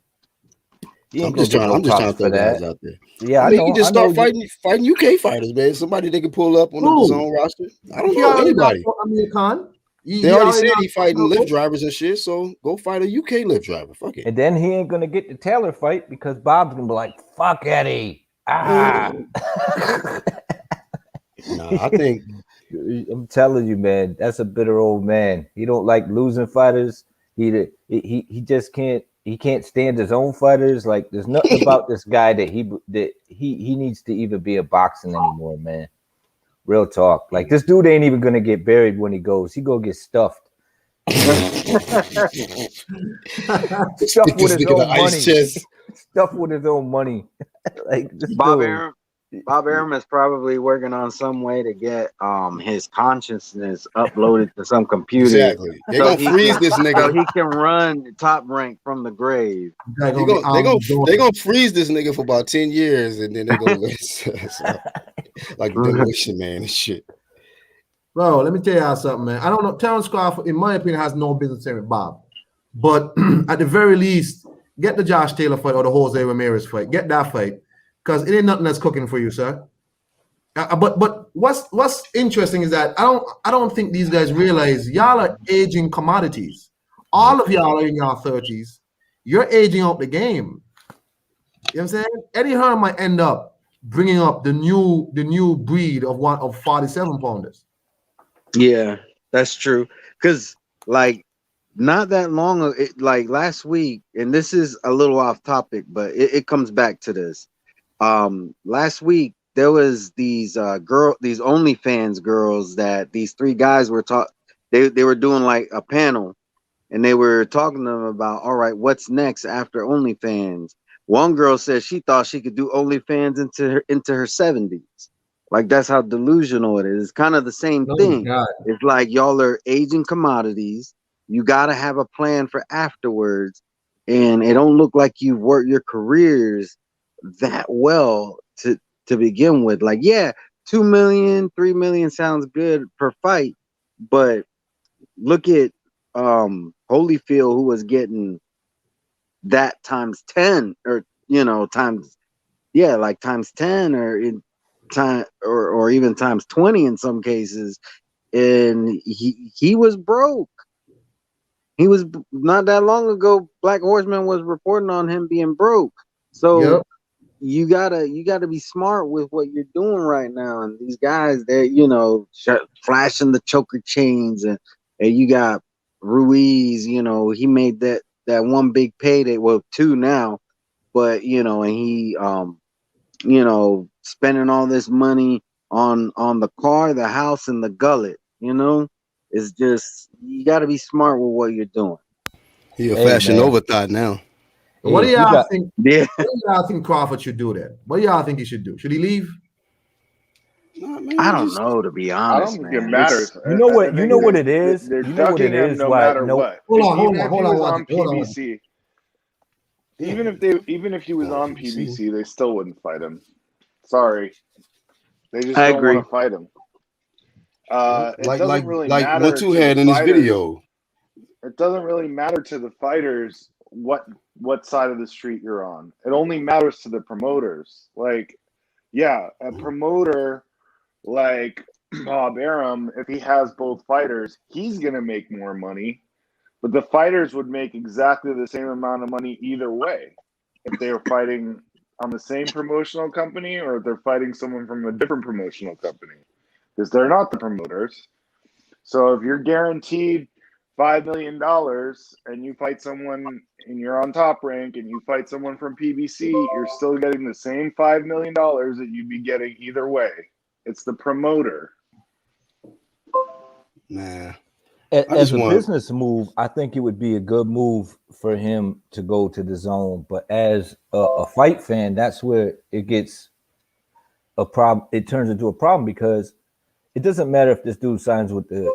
I'm just trying to throw guys out there. Yeah, I mean, he just start fighting UK fighters, man. Somebody they can pull up on the zone roster. I don't know anybody. Amir Khan. They already said he fighting already- Lyft drivers and shit, so go fight a UK Lyft driver. Fuck it. And then he ain't gonna get the Taylor fight because Bob's gonna be like, "Fuck Eddie." Ah. Nah, I think I'm telling you, man, that's a bitter old man. He don't like losing fighters. He just can't. He can't stand his own fighters. Like there's nothing about this guy that he needs to even be a boxing anymore, man. Real talk. Like this dude ain't even gonna get buried when he goes. He gonna get stuffed. Stuffed with his own money. Stuffed with his own money. Like this Bob dude. Arum. Bob Arum is probably working on some way to get his consciousness uploaded to some computer. Exactly. They're gonna freeze this So nigga. he can run Top Rank from the grave. They're gonna freeze this nigga for about 10 years, and then they're gonna like Demolition Man and shit. Bro, let me tell y'all something, man. I don't know. Terrence Crawford, in my opinion, has no business with Bob. But at the very least, get the Josh Taylor fight or the Jose Ramirez fight. Get that fight. Because it ain't nothing that's cooking for you, sir. But what's interesting is that I don't think these guys realize y'all are aging commodities. All of y'all are in your 30s. You're aging out the game. You know what I'm saying? Eddie Hearn might end up bringing up the new breed of 47 pounders. Yeah, that's true. Because like not that long ago, like last week, and this is a little off topic, but it comes back to this. Last week there was these OnlyFans girls that these three guys were they were doing like a panel, and they were talking to them about, all right, what's next after OnlyFans. One girl said she thought she could do OnlyFans into her 70s. Like that's how delusional it is. It's kind of the same thing. God. It's like y'all are aging commodities. You gotta have a plan for afterwards, and it don't look like you've worked your careers that well to begin with. Like, yeah, 2 million, 3 million sounds good per fight, but look at Holyfield, who was getting that times 10, or times 10, or in time, or even times 20 in some cases, and he was broke. He was not that long ago. Black Horseman was reporting on him being broke. So Yep. you gotta be smart with what you're doing right now. And these guys, they're flashing the choker chains, and you got Ruiz. He made that one big payday. Well, two now, but and he spending all this money on the car, the house, and the gullet. It's just you got to be smart with what you're doing. He a Fashion man. Nova thought now. What do y'all think? Yeah. What do y'all think Crawford should do then? What do y'all think he should do? Should he leave? Nah, man, I don't know, to be I honest, don't think man. it matters. You know what? I You think know what it is. They're You know what it ducking him is. no Why? matter No. what. Hold Even on, if he was on hold on. PBC, even if he was on PBC. PBC, they still wouldn't fight him. Sorry, they just I don't agree. want to fight him. It doesn't really like matter. 1-2 to had the in this fighters. video. It doesn't really matter to the fighters what side of the street you're on. It only matters to the promoters. Like, yeah, a promoter like Bob Arum, if he has both fighters, he's gonna make more money. But the fighters would make exactly the same amount of money either way if they were fighting on the same promotional company or if they're fighting someone from a different promotional company, because they're not the promoters. So if you're guaranteed $5 million and you fight someone and you're on Top Rank and you fight someone from PBC, you're still getting the same $5 million that you'd be getting either way. It's the promoter. Nah. As a business move, I think it would be a good move for him to go to the zone. But as a fight fan, that's where it gets a problem. It turns into a problem because it doesn't matter if this dude signs with the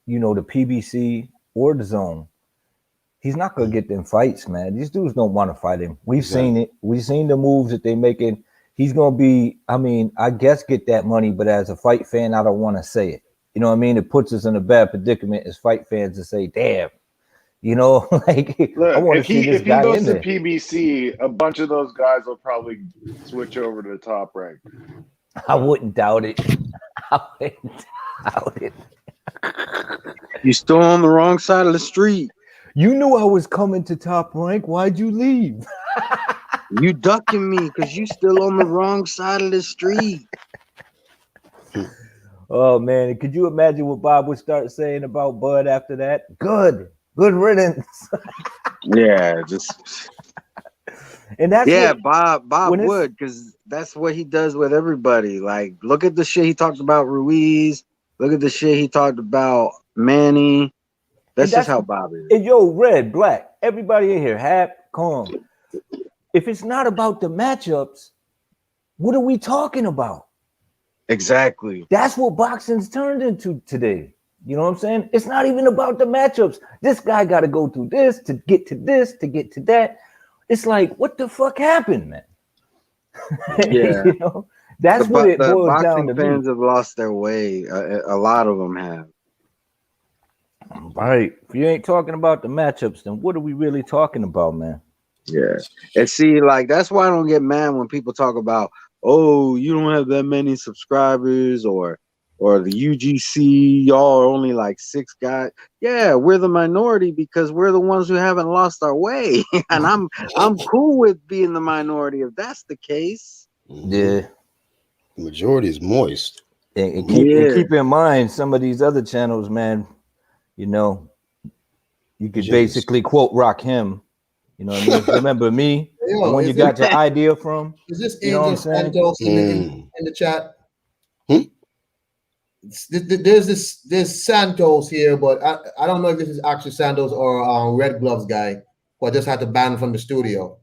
PBC or the zone. He's not gonna get them fights, man. These dudes don't want to fight him. We've seen it. We've seen the moves that they making. He's gonna be, I guess, get that money, but as a fight fan, I don't want to say it. You know what I mean? It puts us in a bad predicament as fight fans to say, damn, like, look, I want to see this guy in if he goes to there. PBC, a bunch of those guys will probably switch over to the Top Rank. I wouldn't doubt it. I wouldn't doubt it. You still on the wrong side of the street. You knew I was coming to Top Rank. Why'd you leave? You ducking me because you still on the wrong side of the street. Oh man, could you imagine what Bob would start saying about Bud after that? Good riddance. Yeah, just And that's Bob would, because that's what he does with everybody. Like, look at the shit he talked about Ruiz. Look at the shit he talked about Manny. That's just how Bob is. And yo, Red, Black, everybody in here, Hap, calm. If it's not about the matchups, what are we talking about? Exactly. That's what boxing's turned into today. You know what I'm saying? It's not even about the matchups. This guy got to go through this to get to this, to get to that. It's like, what the fuck happened, man? Yeah. You know, that's what it boils down to. Fans have lost their way. A lot of them have. Right. If you ain't talking about the matchups, then what are we really talking about, man? Yeah. And see, like, that's why I don't get mad when people talk about, oh, you don't have that many subscribers, or the UGC, y'all are only like 6 guys. Yeah, we're the minority because we're the ones who haven't lost our way. And I'm cool with being the minority if that's the case. Yeah. The majority is moist. And keep in mind, some of these other channels, man, you know, you could basically quote Rakim. You know what I mean? Remember me? The one you got your idea from? Is this you know Angel Santos in the chat? There's Santos here, but I don't know if this is actually Santos or Red Gloves guy who I just had to ban from the studio.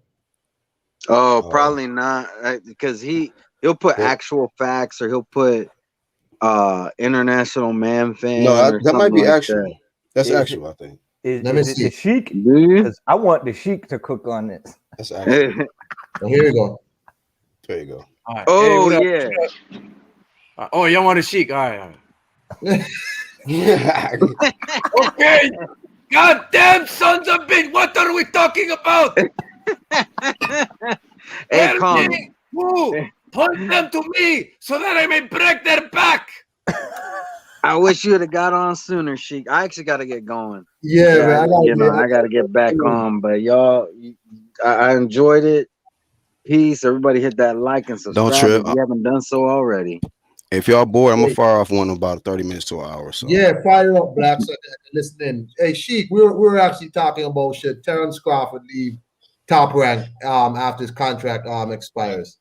Oh, probably not, because he'll put actual facts, or he'll put international man fan. No, that might be like actual. That's actual, I think. Let me see. The Sheik? Because I want the Sheik to cook on this. That's actual. Well, here you go. There you go. Right. Oh, hey, oh, y'all want a Sheik? All right. Okay. Goddamn sons of bitch. What are we talking about? Hey, calm. Point them to me so that I may break their back. I wish you would have got on sooner, Sheik. I actually got to get going. Yeah, man, I got to get back on. But y'all, I enjoyed it. Peace. Everybody hit that like and subscribe. Don't trip. If you haven't done so already. If y'all bored, I'm gonna fire off one in about 30 minutes to an hour. So yeah, fire up, Black. So listening. Hey, Sheik, we're actually talking about should Terrence Crawford leave Top Rank after his contract expires.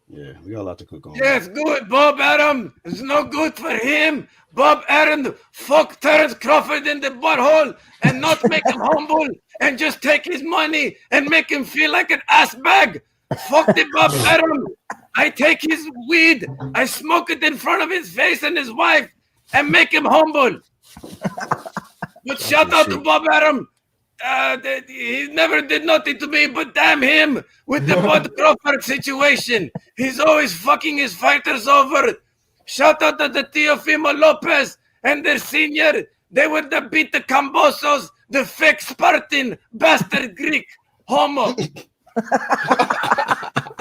Yeah, we got a lot to cook on. Yes, good. Bob Arum is no good for him. Bob Arum fuck Terrence Crawford in the butthole and not make him humble and just take his money and make him feel like an ass bag. Fuck the Bob Arum. I take his weed, I smoke it in front of his face and his wife and make him humble. But shout out to Bob Arum. He never did nothing to me, but damn him with the Bud Crawford situation. He's always fucking his fighters over. Shout out to the Teofimo Lopez and their senior. They would have beat the Cambosos, the fake Spartan, bastard Greek, homo.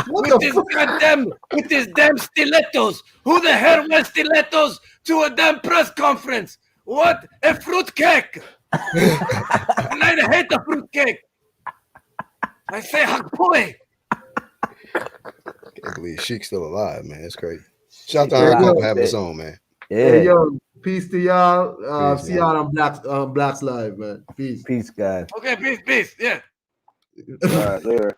with his damn stilettos. Who the hell wears stilettos to a damn press conference? What? A fruitcake. And I hate the fruitcake. I say, boy. Can't believe Sheik's still alive, man. That's crazy. Shout out to for having us on, man. Yeah. Hey, yo, peace to y'all. See y'all on Black's Live, man. Peace. Peace, guys. Okay, peace. Yeah. All right, later.